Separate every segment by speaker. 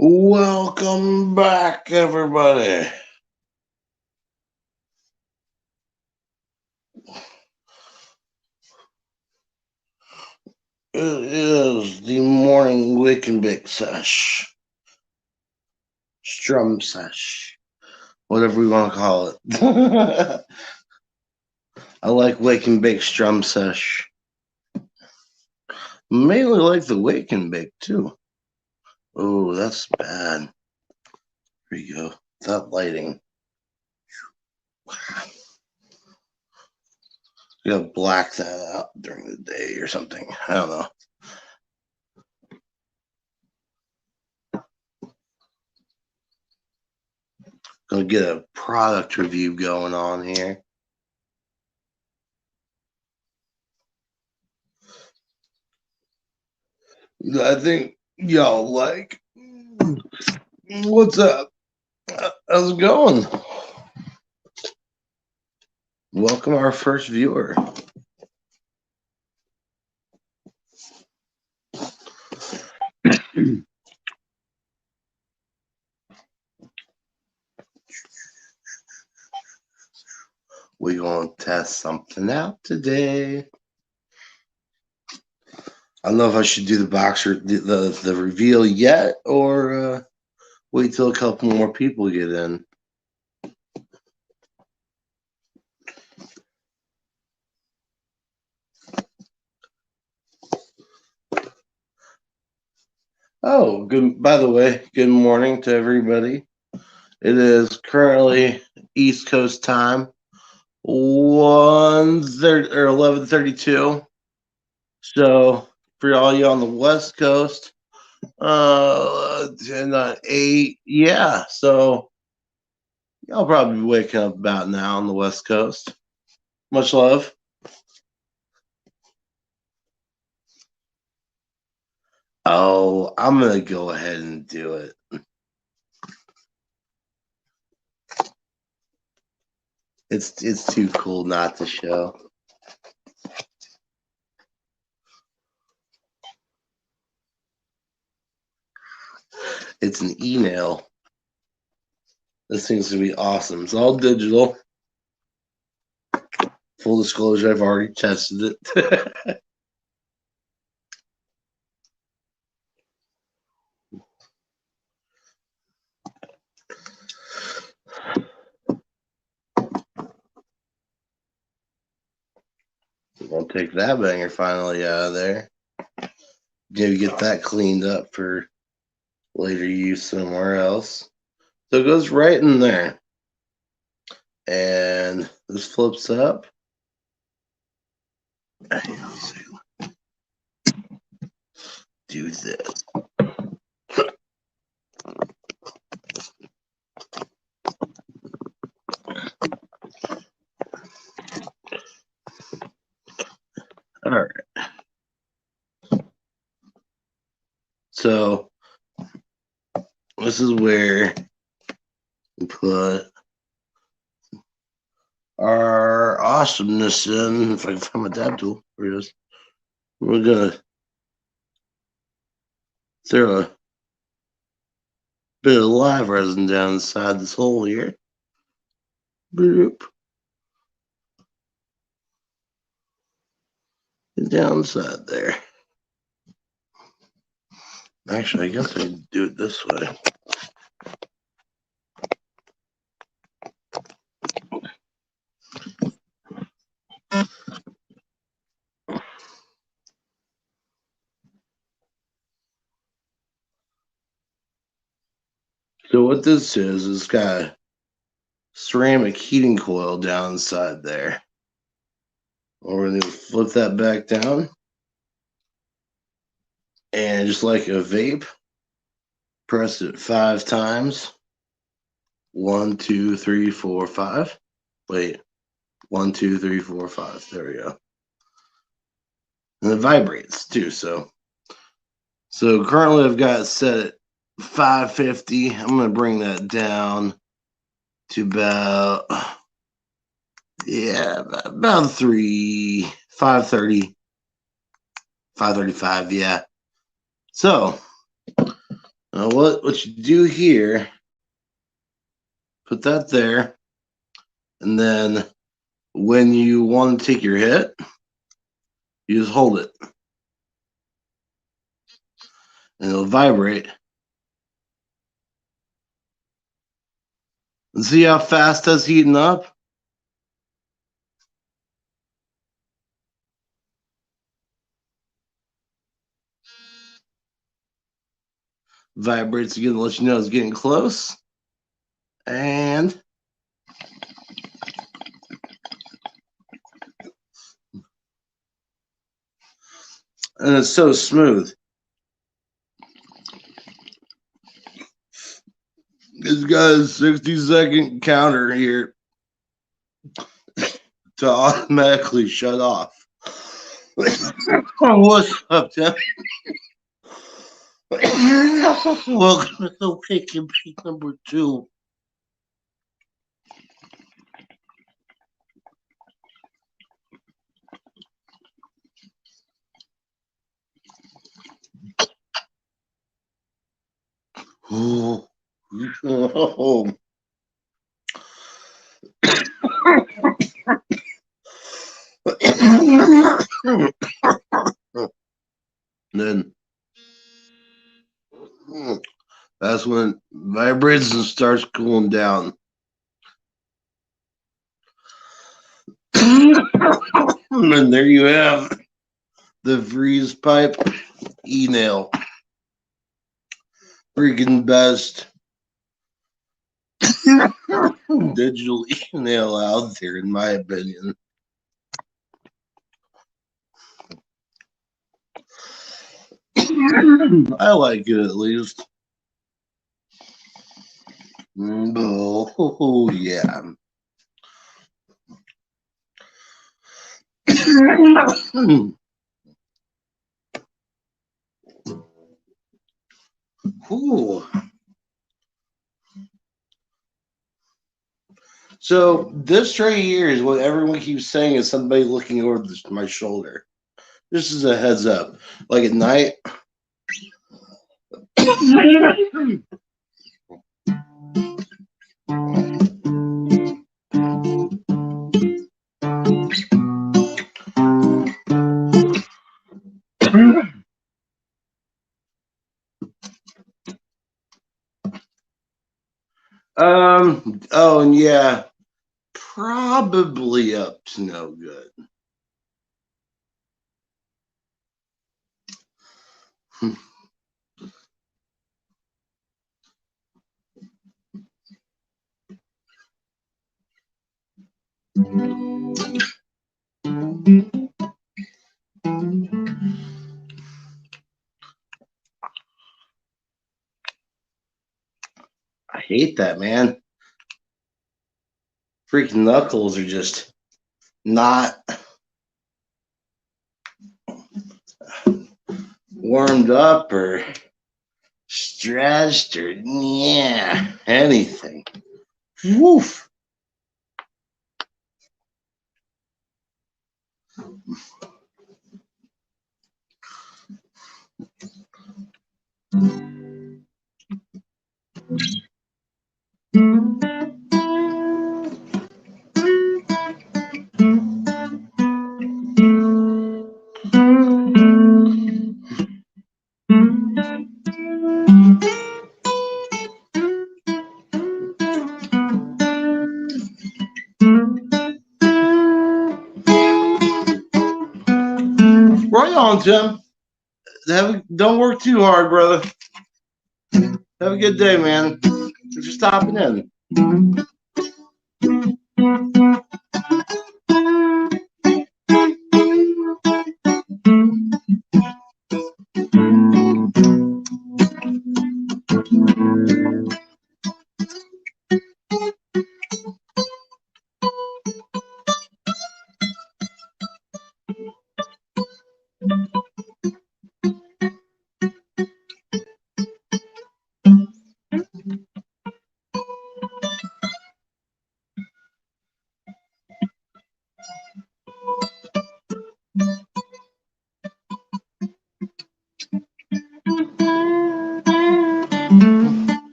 Speaker 1: Welcome back, everybody. It is the morning wake and bake sesh, strum sesh, whatever we want to call it. I like wake and bake strum sesh. Mainly like the wake and bake too. Oh, that's bad. Here you go. That lighting. You gotta black that out during the day or something. I don't know. Gonna get a product review going on here. I think y'all like. What's up? How's it going? Welcome our first viewer. We're gonna test something out today. I don't know if I should do the boxer the reveal yet or wait till a couple more people get in. Oh, good. By the way, good morning to everybody. It is currently East Coast time, 1:30 or 11:32. So for all you on the West Coast, 8. Yeah, so y'all probably be waking up about now on the West Coast. Much love. Oh, I'm gonna go ahead and do it. It's too cool not to show. It's an email. This thing's gonna be awesome. It's all digital. Full disclosure, I've already tested it. We'll take that banger finally out of there. Maybe get that cleaned up for later use somewhere else. So it goes right in there. And this flips up. Do this. All right. So this is where we put our awesomeness in. If I can find my dab tool, here it is. We're gonna throw a bit of live resin down inside this hole here. Boop. And down inside there. Actually, I guess I can do it this way. So what this is, it's got a ceramic heating coil down inside there. We're going to flip that back down. And just like a vape, press it 5 times. 1, 2, 3, 4, 5. Wait, 1, 2, 3, 4, 5. There we go. And it vibrates too. So currently I've got it set at 550. I'm going to bring that down to about 530, 535. Yeah. So Now what you do here, put that there, and then when you want to take your hit, you just hold it, and it'll vibrate. And see how fast that's heating up? Vibrates again to let you know it's getting close. And it's so smooth. It's got a 60-second counter here to automatically shut off. What's up, Tim? Welcome to Pick and Peak number 2. Oh. Then that's when it vibrates and starts cooling down. And there you have the freeze pipe e-nail. Freaking best digital e-nail out there, in my opinion. I like it, at least. Oh, yeah. Ooh. So this right here is what everyone keeps saying is somebody looking over my shoulder. This is a heads up. Like at night. Oh, and yeah, probably up to no good. I hate that, man. Freaking knuckles are just not warmed up or stretched or yeah, anything. Woof. Right on, Tim. Don't work too hard, brother. Have a good day, man. Thanks for stopping in.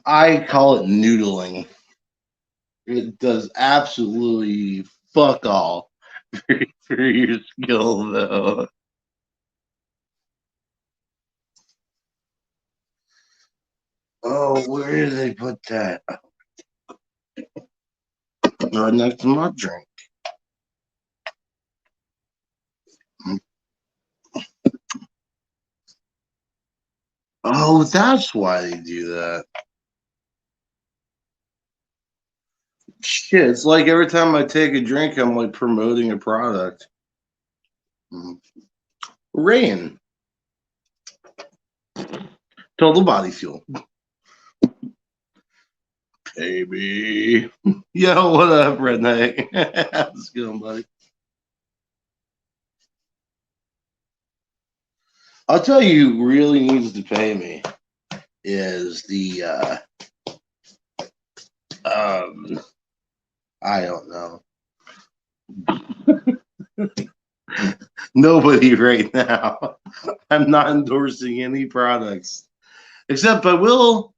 Speaker 1: I call it noodling. It does absolutely fuck all for your skill, though. Oh, where did they put that? Right next to my drink. Oh, that's why they do that. Shit, it's like every time I take a drink, I'm like promoting a product. Rain, total body fuel, baby. Yo, what up, redneck? How's it going, buddy? I'll tell you, who really needs to pay me is the um I don't know. Nobody right now. I'm not endorsing any products. Except I will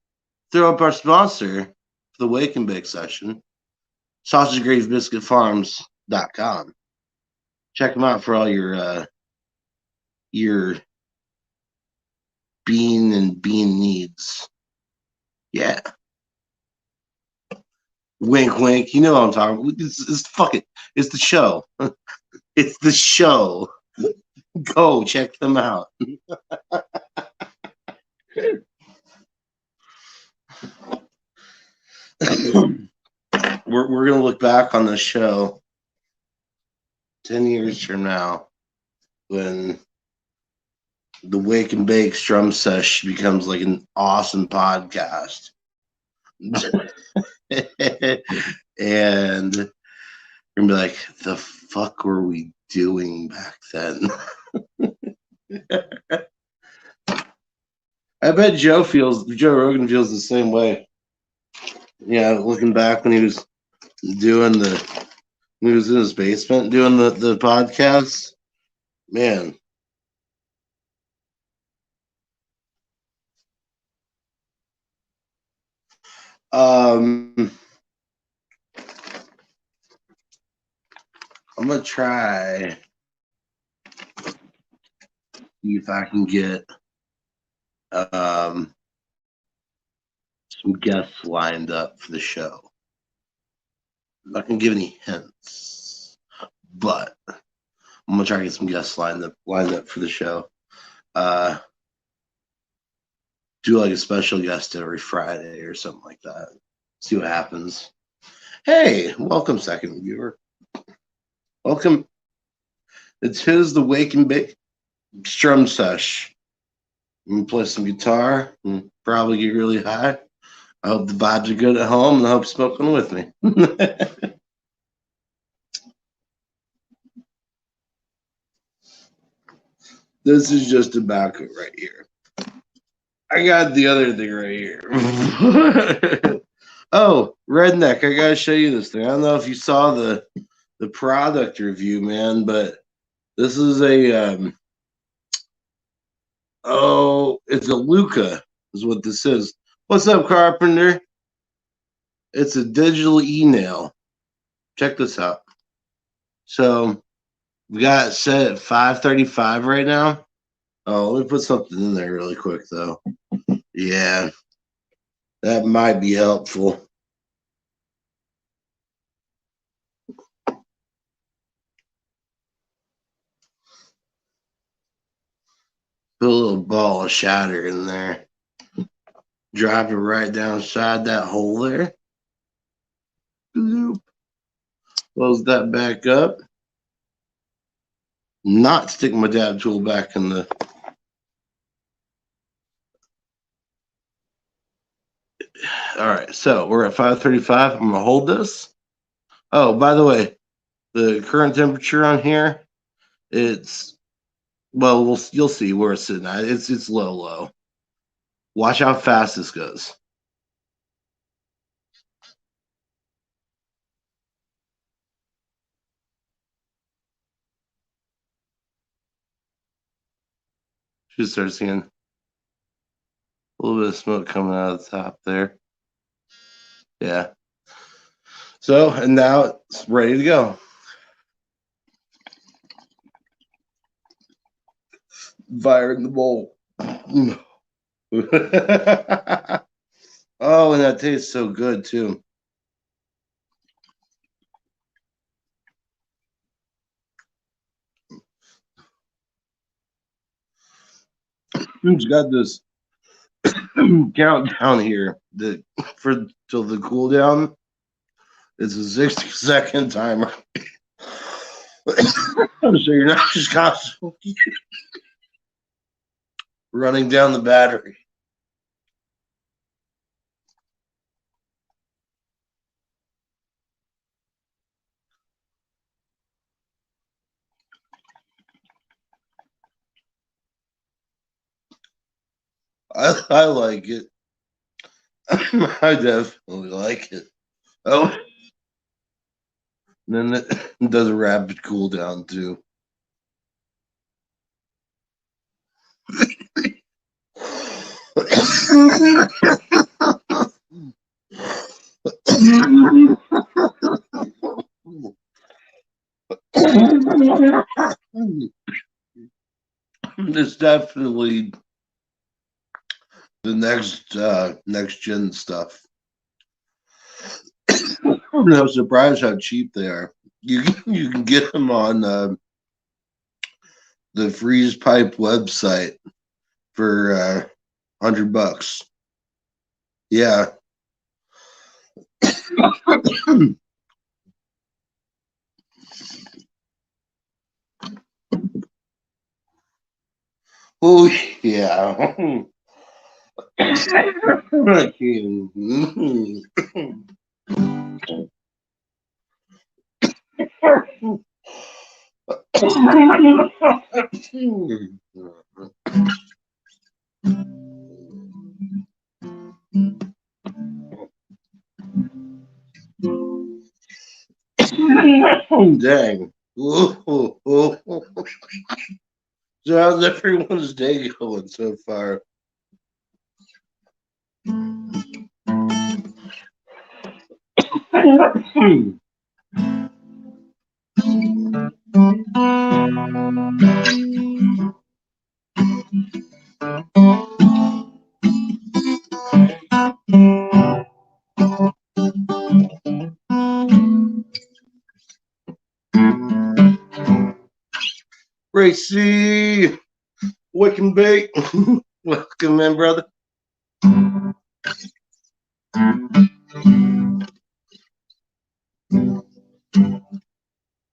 Speaker 1: throw up our sponsor for the Wake and Bake session, sausagegravebiscuitfarms.com. Check them out for all your bean needs. Yeah. Wink wink. You know what I'm talking about. It's fuck it. It's the show. It's the show. Go check them out. we're gonna look back on the show 10 years from now when the Wake and Bake Strum Sesh becomes like an awesome podcast. And we're gonna be like, the fuck were we doing back then? I bet Joe Rogan feels the same way. Yeah, looking back when he was doing when he was in his basement doing the podcast, man. I'm gonna try see if I can get um some guests lined up for the show. I'm not gonna give any hints, but I'm gonna try to get some guests lined up for the show. Uh, do like a special guest every Friday or something like that. See what happens. Hey, welcome, second viewer. Welcome. It's the Wake and Bake Strum Sesh. I'm gonna play some guitar and probably get really high. I hope the vibes are good at home and I hope smoking with me. This is just tobacco right here. I got the other thing right here. Oh, redneck! I gotta show you this thing. I don't know if you saw the product review, man, but this is a it's a Luca, is what this is. What's up, Carpenter? It's a digital e-nail. Check this out. So we got it set at 535 right now. Oh, let me put something in there really quick though. Yeah, that might be helpful. Put a little ball of shatter in there. Drop it right down inside that hole there. Close that back up. Not stick my dab tool back in the. All right, so we're at 535. I'm gonna hold this. Oh, by the way, the current temperature on here, it's you'll see where it's sitting at. It's low. Watch how fast this goes. Should start seeing a little bit of smoke coming out of the top there. Yeah. So, and now it's ready to go. Fire in the bowl. Oh, and that tastes so good too. It's got this countdown here that for till the cool down. It's a 60-second timer. So you're not just constantly running down the battery. I like it. I definitely like it. Oh, and then it does a rapid cool down too. It's definitely the next gen stuff. I'm surprised how cheap they are. You can get them on the Freeze Pipe website for $100. Yeah. Oh yeah. I can't. Dang. So how's everyone's day going so far? Racy, wake and bake. Welcome in, brother.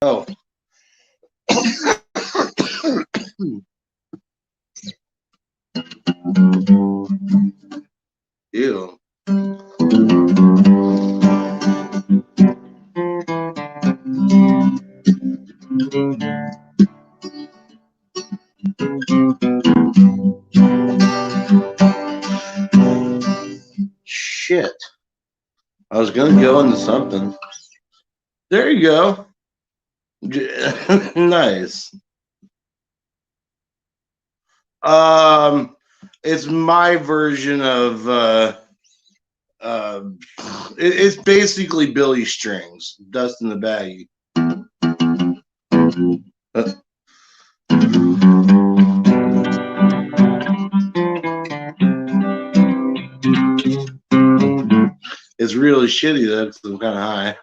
Speaker 1: Oh. Ew. Shit. I was gonna go into something. There you go. Nice. It's my version of uh, it's basically Billy Strings, Dust in the Baggie. It's really shitty though, because I'm kind of high.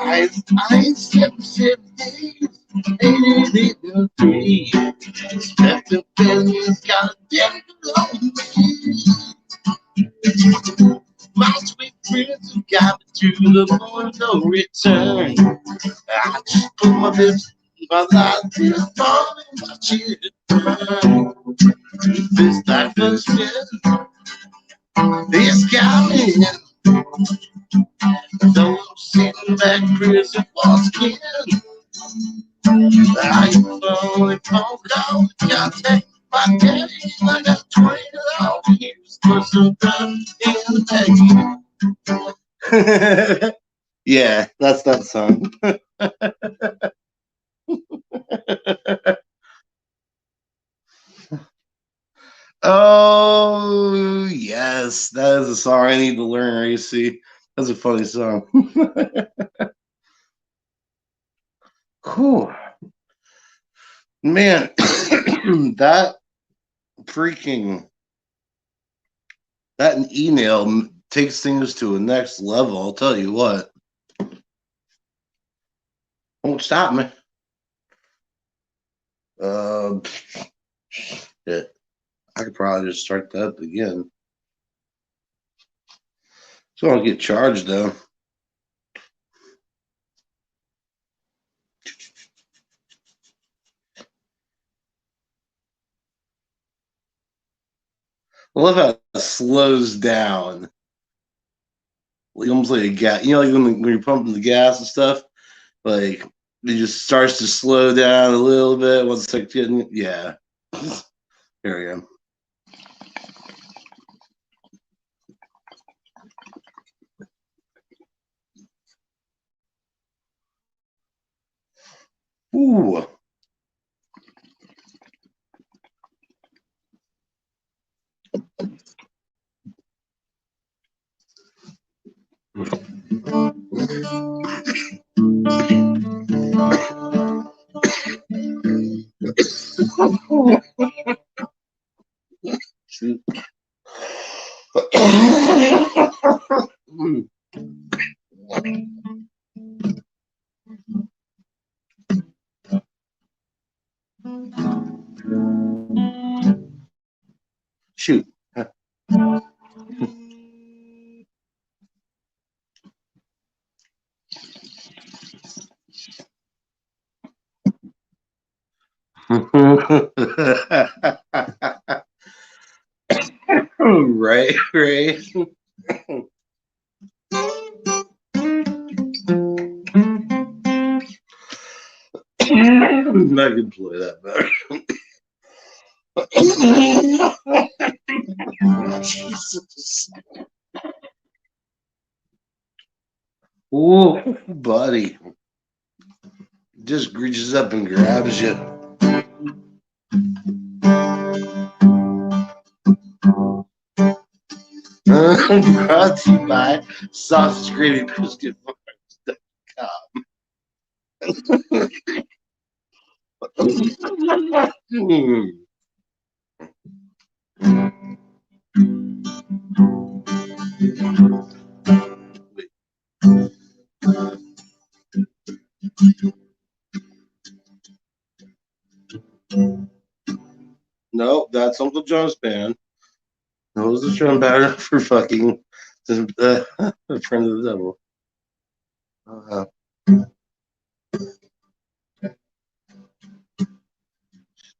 Speaker 1: I sip, sip, hey, step up in this goddamn my sweet friends have got me to the point of no return. I just put my lips, my life is falling, watch it burn. This life is spin, this got me. Though I'm sitting back prison walking, I ain't only phone call. Gotta take my daddy. I got 20 long years Put some love in the bag. Yeah, that's that song. Oh, yes. That is a song I need to learn, Racy. That's a funny song. Cool. Man, that freaking that email takes things to a next level. I'll tell you what. Won't stop me. Shit. I could probably just start that again. So I'll get charged though. I love how it slows down. Like almost like a gas. You know, like when you're pumping the gas and stuff, like it just starts to slow down a little bit once it's like getting, yeah. Here we go. Ooh. Shoot. Shoot. Right, right. I can play that better. Jesus. Ooh, buddy. Just reaches up and grabs you. Brought to you by Sausage Gravy Biscuit. No, that's Uncle John's band. That was the drum pattern for fucking the friend of the devil. Uh,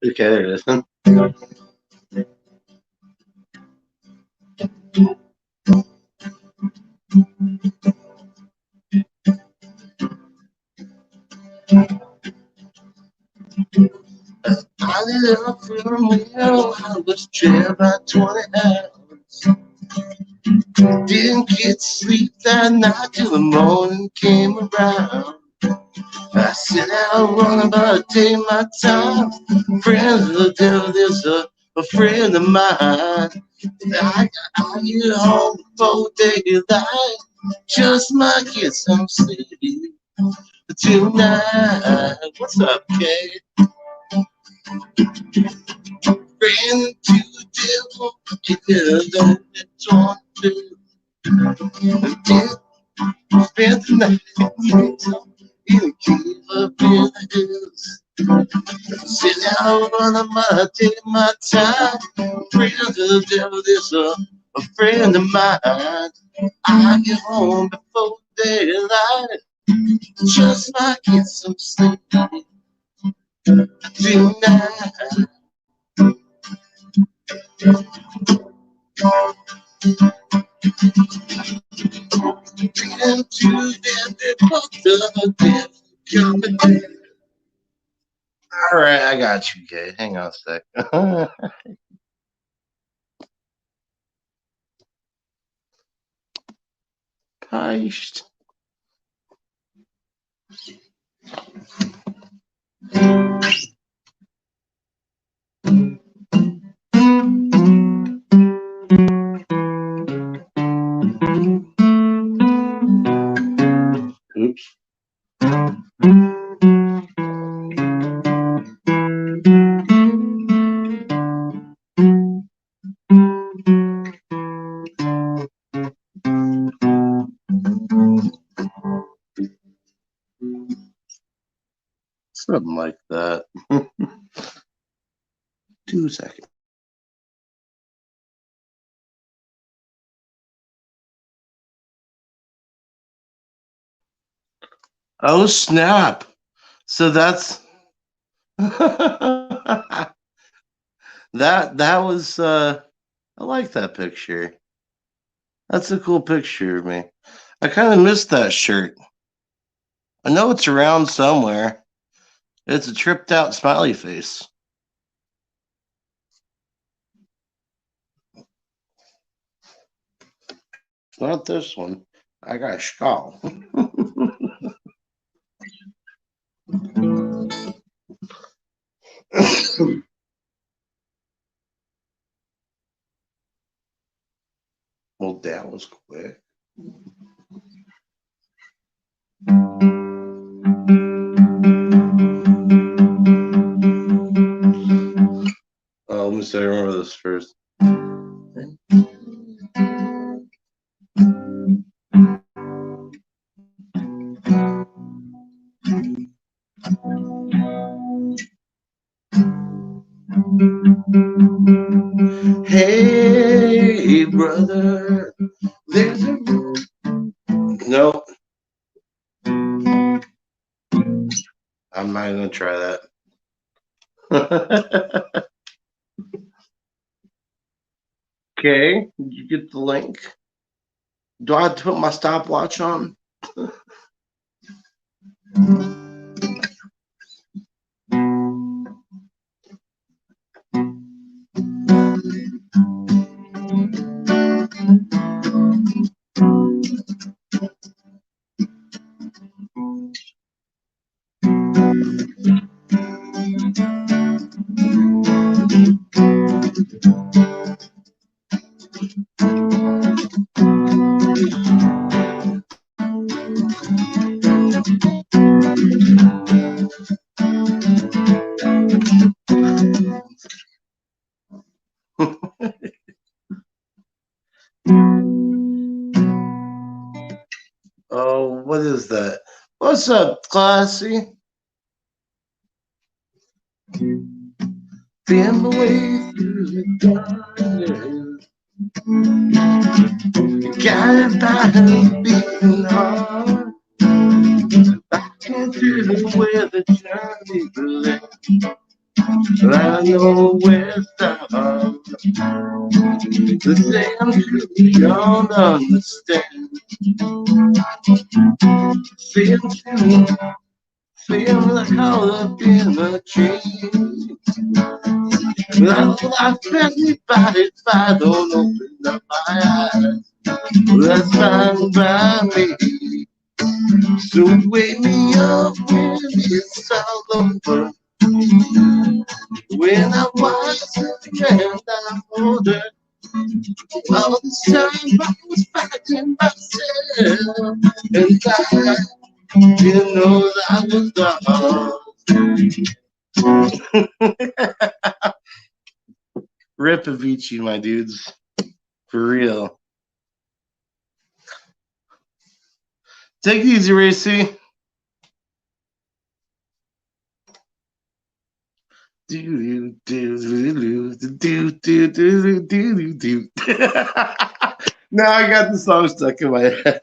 Speaker 1: okay, there it is. I lit up for a meal. I was trapped by 20 hours. Didn't get sleep that night till the morning came around. I said I'll run about take my time. Friends of the devil, there's a friend of mine. I get home before daylight. Just might get some sleep tonight. What's up, Kay? Friend to the devil, you better don't to. Spend the night in the cave up in the hills. Sit down on my take my time. Friend of the devil, there's a friend of mine. I get home before daylight. Just might get some sleep tonight. Freedom to them, they fucked up death coming. All right, I got you, Kay. Hang on a sec. Heist. Oops. Something like that. 2 seconds. Oh snap! So that's that was I like that picture. That's a cool picture of me. I kind of missed that shirt. I know it's around somewhere. It's a tripped out smiley face. It's not this one. I got a skull. Well, that was quick. Oh, let me see. I remember this first. Hey, brother, there's a no. I'm not gonna try that. Okay, did you get the link? Do I have to put my stopwatch on? Oh, what is that? What's up, Classy? Feel the way through the darkness. Guided by her beating heart. I can't tell where the journey will end, but I know where to start. The things you don't understand. Feel like all up in a dream. Life passed me by if I don't open up my eyes. That's fine by me. So wake me up when it's all over. When I was and I'm older. All this time I was fighting myself. And I didn't know that I was lost. Rip Avicii, my dudes. For real. Take it easy, Racy. Do do do do do do do do do. Now I got the song stuck in my head.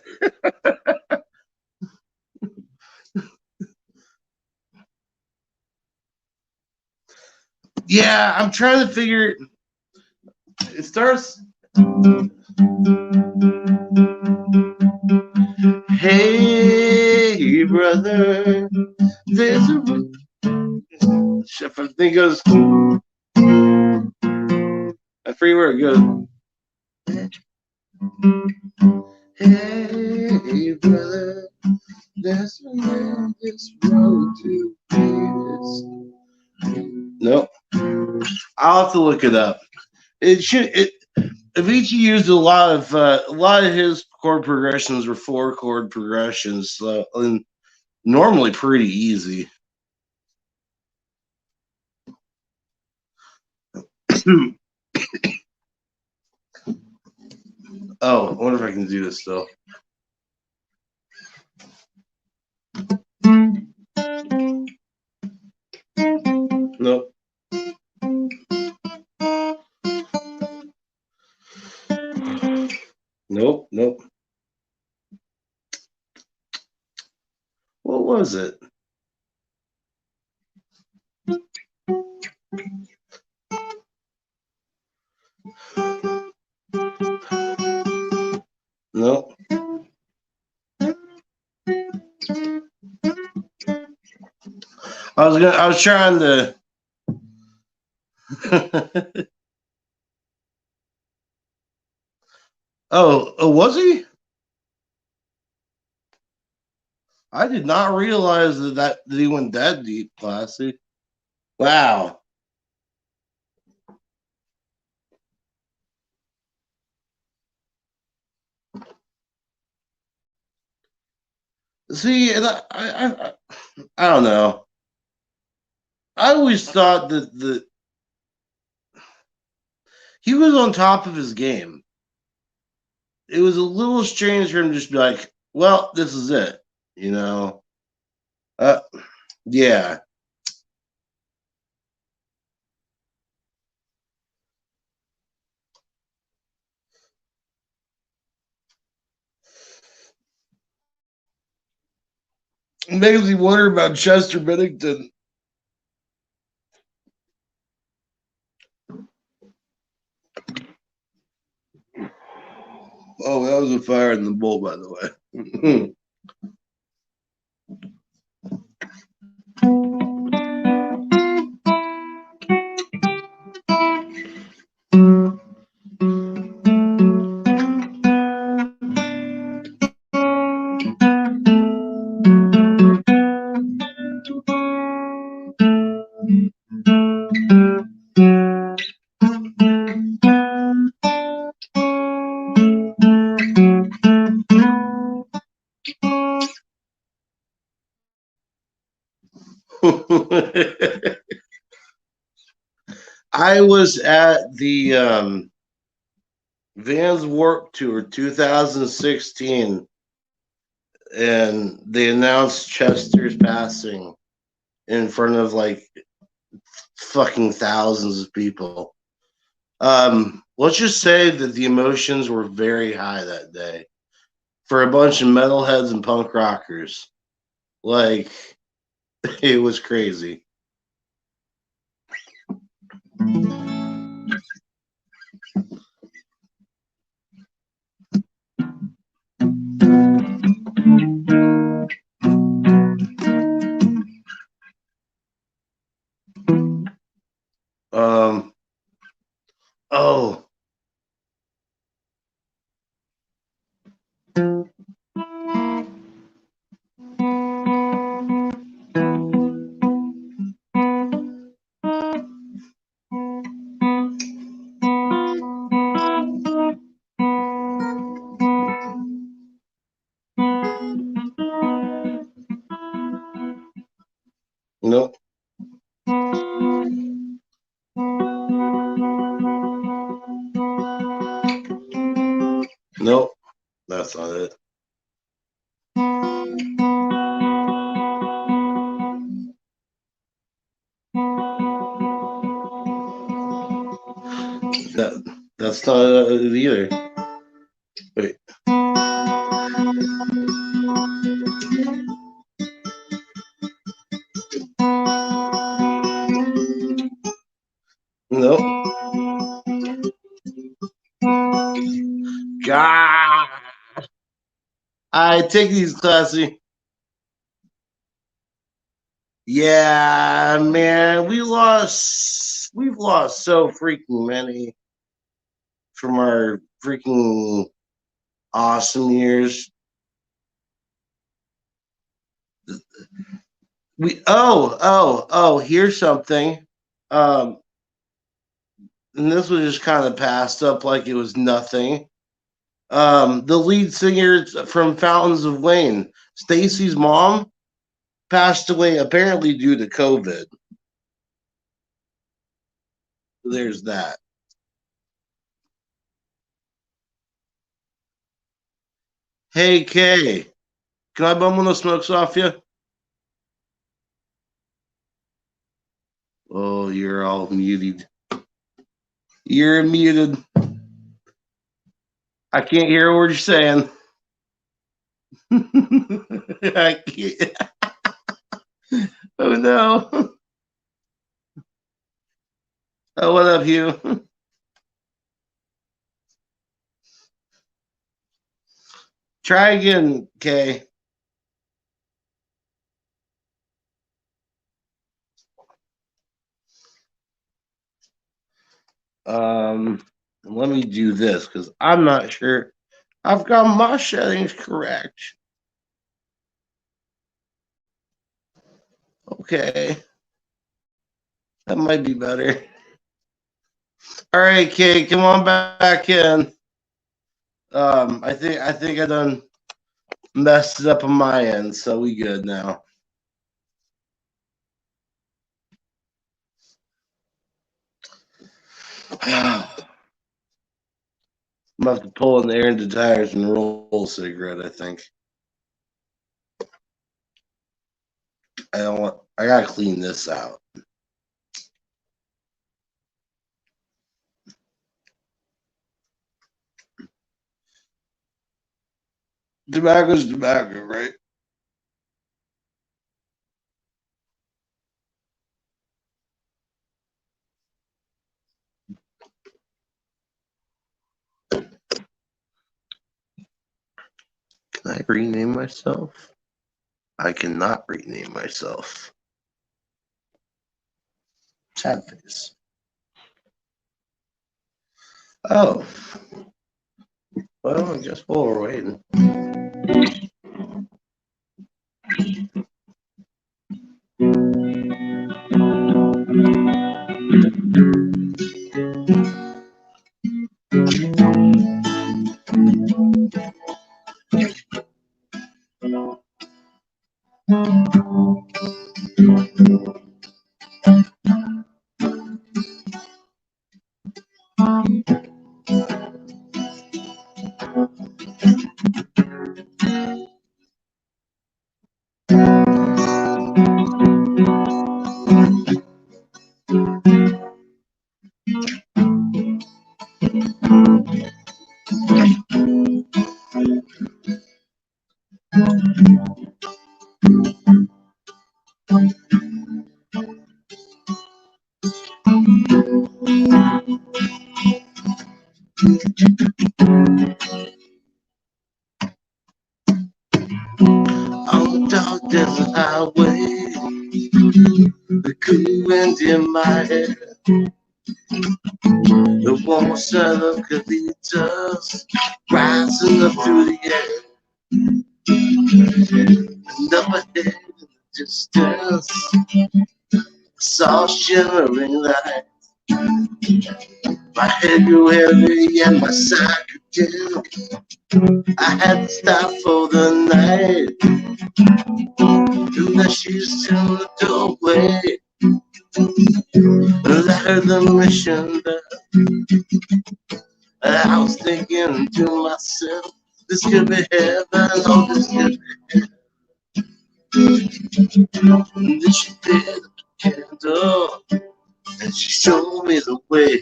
Speaker 1: Yeah, I'm trying to figure. It starts. Hey, brother, there's a. I think it goes. I forget where it goes. Hey, brother, let's run this road to Vegas. Nope. I'll have to look it up. It should. Avicii used a lot of his chord progressions were 4-chord progressions, so and normally pretty easy. Oh, I wonder if I can do this though. Nope. Nope. Nope. What was it? Nope. I was trying to. Oh, was he? I did not realize that he went that deep, Classy. Wow. See, and I don't know. I always thought that he was on top of his game. It was a little strange for him to just be like, "Well, this is it," you know. Uh, yeah. It makes me wonder about Chester Bennington. Oh, that was a fire in the bowl, by the way. I was at the Vans Warped Tour 2016, and they announced Chester's passing in front of like fucking thousands of people. Let's just say that the emotions were very high that day for a bunch of metalheads and punk rockers. Like, it was crazy. Um, oh, nope, nope, that's not it. That's not it either. Wait, nope. God, I take these classy. Yeah, man, we've lost so freaking many from our freaking awesome years. Here's something. Um, and this was just kind of passed up like it was nothing. The lead singer from Fountains of Wayne, Stacy's mom, passed away apparently due to COVID. There's that. Hey Kay, can I bum one of those smokes off you? Oh, you're all muted. You're muted. I can't hear what you're saying. I can't. Oh no. Oh, what up, Hugh? Try again, Kay. Let me do this because I'm not sure I've got my settings correct. Okay, that might be better. All right, Kay, come on back in. I think I done messed it up on my end, so we good now. I'm gonna have to pull in the air into tires and roll a cigarette. I think I don't want. I gotta clean this out. Tobacco's tobacco, right? Can I rename myself? I cannot rename myself. Sad face. Oh, well, I guess while we're waiting. On the dark desert highway, the cool wind in my hair, the warm sun of cathedrals rising up through the air, and up ahead in the distance, I saw shimmering light. My head grew heavy and my side grew dim. I had to stop for the night, and then she stood in the doorway. And I heard the mission bell. I was thinking to myself, this could be heaven, oh, this could be hell. And then she lit up the candle, and she showed me the way.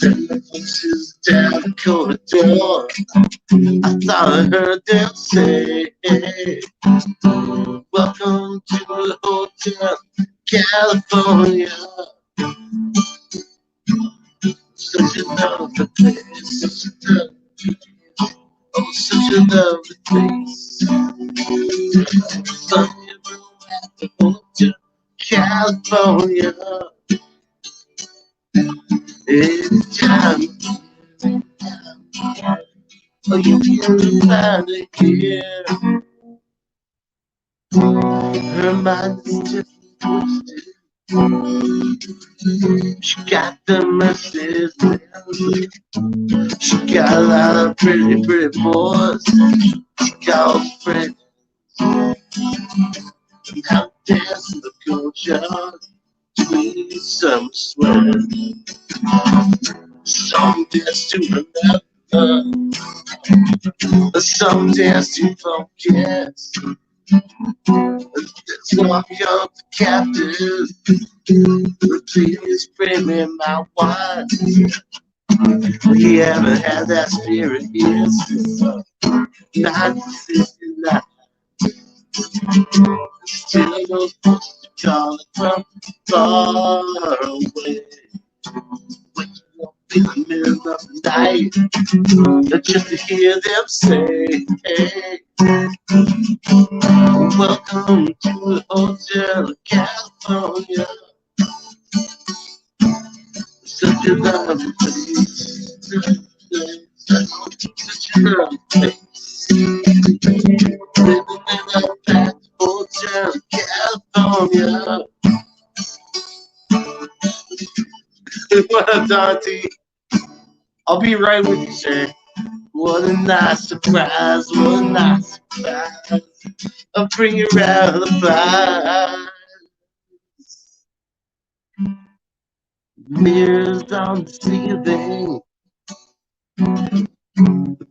Speaker 1: Then voices down the corridor, I thought I heard them say, welcome to the Hotel California. Such a lovely place, such a lovely, oh, such a lovely place. Sunny room at the Hotel California. Anytime Oh, you can find it here. Her mind is just twisted. She got the Mercedes Benz. She got a lot of pretty, pretty boys. She got friends. Now dance in the courtyard. Tweet some sweat. Some dance to remember. Some dance to forget. Let's walk up the captive. Please bring me my wife. We haven't had that spirit here since 1969. Still those folks calling from far away. When you won't be in the middle of the night, just to hear them say, hey, welcome to the Hotel California. Such a lovely place. Such a lovely place. Living in a packed hotel in California. What up, Dante? I'll be right with you, sir. What a nice surprise. What a nice surprise. I'll bring you around the fire. Mirrors on the ceiling.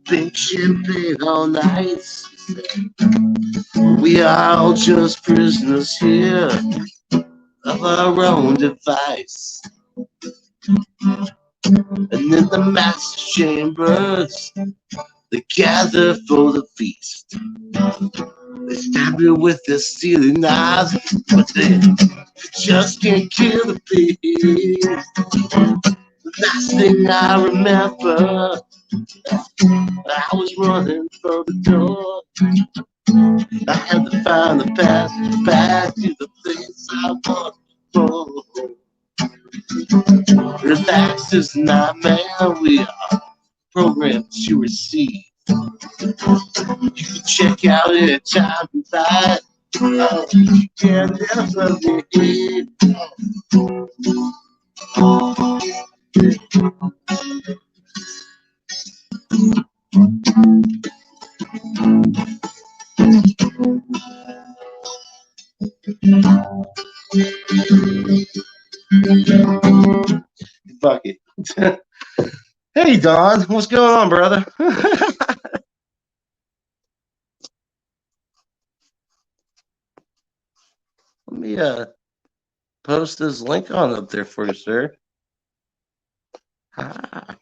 Speaker 1: Big champagne all night. We are all just prisoners here of our own device. And in the master chambers, they gather for the feast. They stab you with their stealing knives, but they just can't kill the beast. The last thing I remember, I was running for the door. I had to find the path back to the place I want to go. Relax is not man, we are programmed to receive. You can check out any time you like. Oh, you can never leave. Fuck it. Hey Don, what's going on, brother? Let me post this link on up there for you, sir. Ah.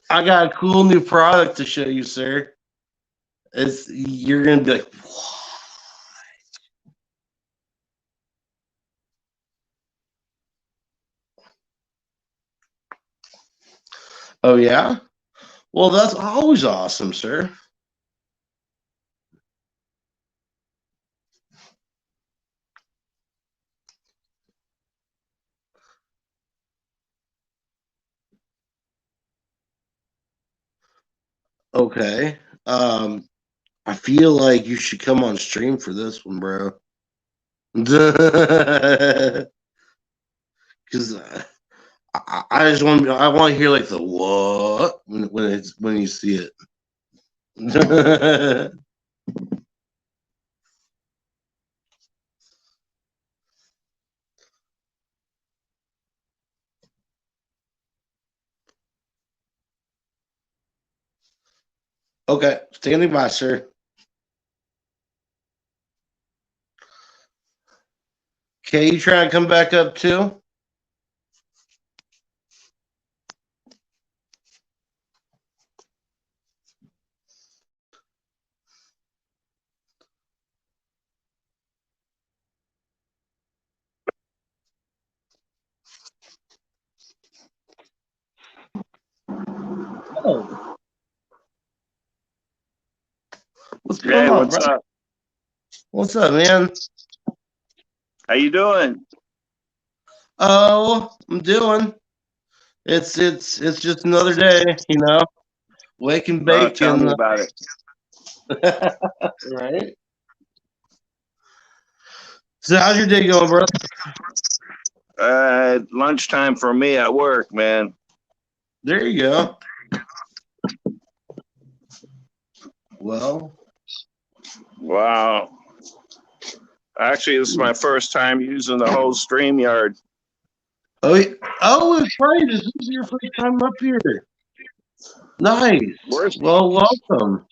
Speaker 1: I got a cool new product to show you, sir. You're gonna be like, what? Oh yeah? Well, that's always awesome, sir. Okay. I feel like you should come on stream for this one, bro. Because I just want to hear like the what when you see it. Okay, standing by, sir. Okay, you trying to come back up too? Oh, what's going
Speaker 2: Hey,
Speaker 1: on,
Speaker 2: what's
Speaker 1: bro?
Speaker 2: up?
Speaker 1: What's up, man?
Speaker 2: How you doing?
Speaker 1: Oh, I'm doing. It's just another day, wake and
Speaker 2: Oh,
Speaker 1: bake
Speaker 2: tell me
Speaker 1: and
Speaker 2: about it.
Speaker 1: right. So how's your day going, bro?
Speaker 2: Lunchtime for me at work, man.
Speaker 1: There you go. Well,
Speaker 2: Wow. Actually, this is my first time using the whole StreamYard.
Speaker 1: oh, it's right. This is your first time up here. Nice.
Speaker 2: Where's
Speaker 1: Well, welcome.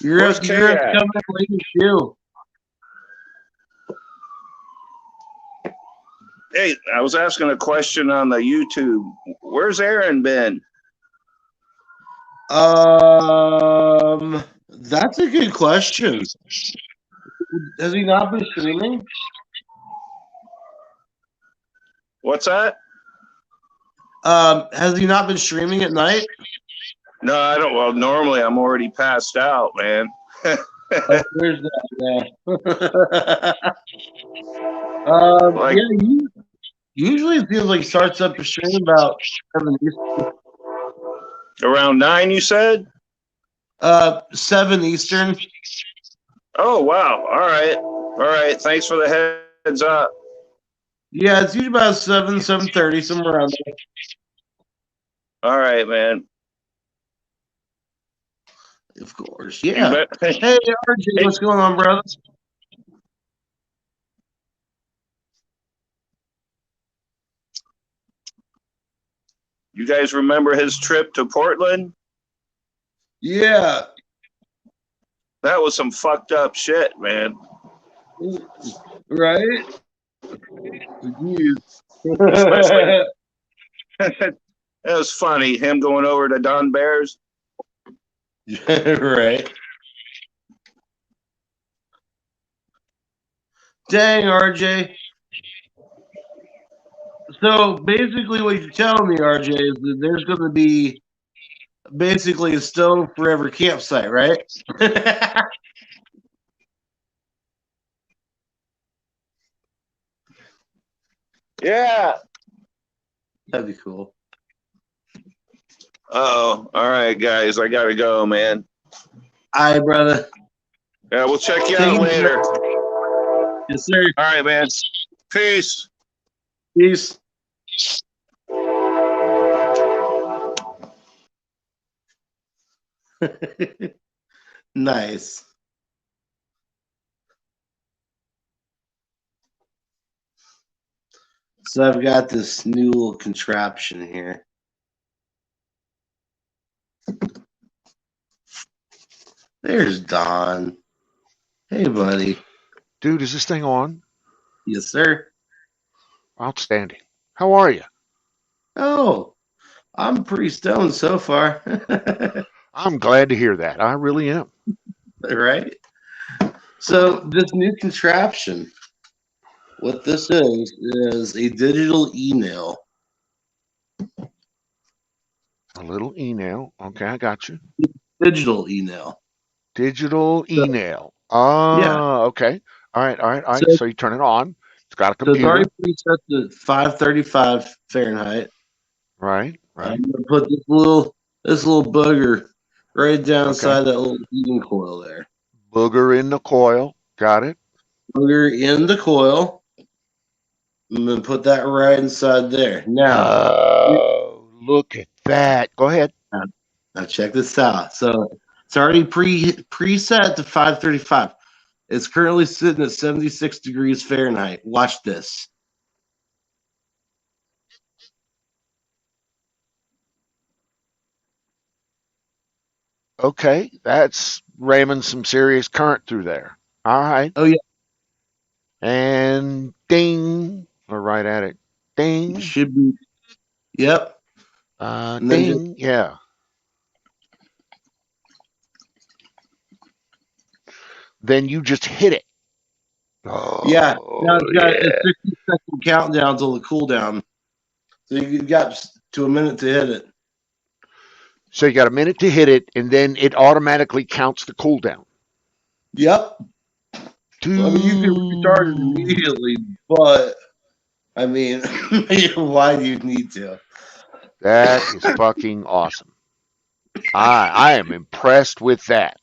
Speaker 2: Where's
Speaker 1: You're
Speaker 2: Kay
Speaker 1: up
Speaker 2: at?
Speaker 1: coming later too.
Speaker 2: Hey, I was asking a question on the YouTube. Where's Aaron been?
Speaker 1: That's a good question. Has he not been streaming?
Speaker 2: What's that?
Speaker 1: Has he not been streaming at night?
Speaker 2: No, I don't. Well, normally I'm already passed out, man.
Speaker 1: Oh, there's that. Yeah.
Speaker 2: Like
Speaker 1: Yeah. Usually it feels like he starts up the stream about 7 Eastern.
Speaker 2: around 9, you said?
Speaker 1: 7 Eastern.
Speaker 2: Oh, wow. All right. All right. Thanks for the heads up.
Speaker 1: Yeah, it's usually about 7:30, somewhere around there.
Speaker 2: All right, man.
Speaker 1: Of course.
Speaker 2: You
Speaker 1: Yeah.
Speaker 2: bet.
Speaker 1: Hey, RJ,
Speaker 2: Hey,
Speaker 1: what's going on, brother?
Speaker 2: you guys remember his trip to Portland?
Speaker 1: Yeah.
Speaker 2: That was some fucked up shit, man.
Speaker 1: Right? Jeez.
Speaker 2: Especially, it was funny, him going over to Don Bears.
Speaker 1: Right. Dang, RJ. So basically, what you're telling me, RJ, is that there's going to be basically a Stone Forever campsite, right?
Speaker 2: Yeah.
Speaker 1: That'd be cool.
Speaker 2: Oh, all right, guys. I got to go, man.
Speaker 1: All right, brother.
Speaker 2: Yeah, we'll check you
Speaker 1: Take
Speaker 2: out
Speaker 1: it easy.
Speaker 2: later.
Speaker 1: Yes, sir.
Speaker 2: All right, man. Peace.
Speaker 1: Peace. Nice. So I've got this new little contraption here. There's Don. Hey, buddy.
Speaker 3: Dude, is this thing on?
Speaker 1: Yes, sir.
Speaker 3: Outstanding. How are you?
Speaker 1: Oh, I'm pretty stoned so far.
Speaker 3: I'm glad to hear that. I really am.
Speaker 1: Right? So this new contraption, what this is a digital email.
Speaker 3: A little email. Okay, I got you.
Speaker 1: Digital email.
Speaker 3: Digital
Speaker 1: So
Speaker 3: email.
Speaker 1: yeah.
Speaker 3: Ah, okay. All right, all right, all
Speaker 1: So
Speaker 3: right. So you turn it on. It's got a
Speaker 1: so it's already
Speaker 3: computer.
Speaker 1: preset to 535 Fahrenheit.
Speaker 3: Right,
Speaker 1: I'm
Speaker 3: right.
Speaker 1: gonna put this little booger right down
Speaker 3: Okay.
Speaker 1: inside that little heating coil there.
Speaker 3: Booger in the coil. Got it.
Speaker 1: Booger in the coil. I'm gonna put that right inside there.
Speaker 3: Oh, look at that. Go ahead.
Speaker 1: Now, now check this out. So it's already preset to 535. It's currently sitting at 76 degrees Fahrenheit. Watch this.
Speaker 3: Okay, that's ramming some serious current through there. All right.
Speaker 1: Oh yeah,
Speaker 3: And ding. We're right at it.
Speaker 1: it
Speaker 3: Ding.
Speaker 1: should be. Yep. And then just
Speaker 3: Ding. Yeah. Then you just hit it.
Speaker 1: yeah. Now
Speaker 3: Oh,
Speaker 1: it's got a
Speaker 3: yeah.
Speaker 1: 60-second countdown till the cooldown. So you got to a minute to hit it.
Speaker 3: So you got a minute to hit it, and then it automatically counts the cooldown.
Speaker 1: Yep. I mean, you can restart it
Speaker 3: Dude.
Speaker 1: immediately, but I mean, why do you need to?
Speaker 3: That is fucking awesome. I am impressed with that.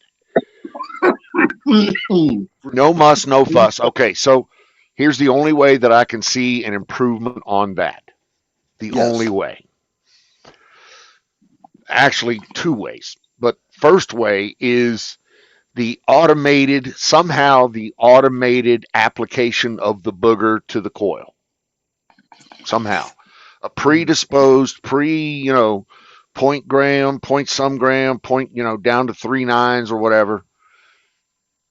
Speaker 3: No muss, no fuss. Okay, so here's the only way that I can see an improvement on that. The only
Speaker 1: Yes.
Speaker 3: way. Actually, two ways. But first way is somehow the automated application of the booger to the coil. Somehow. A predisposed, point gram, point some gram, point, down to 3 nines or whatever.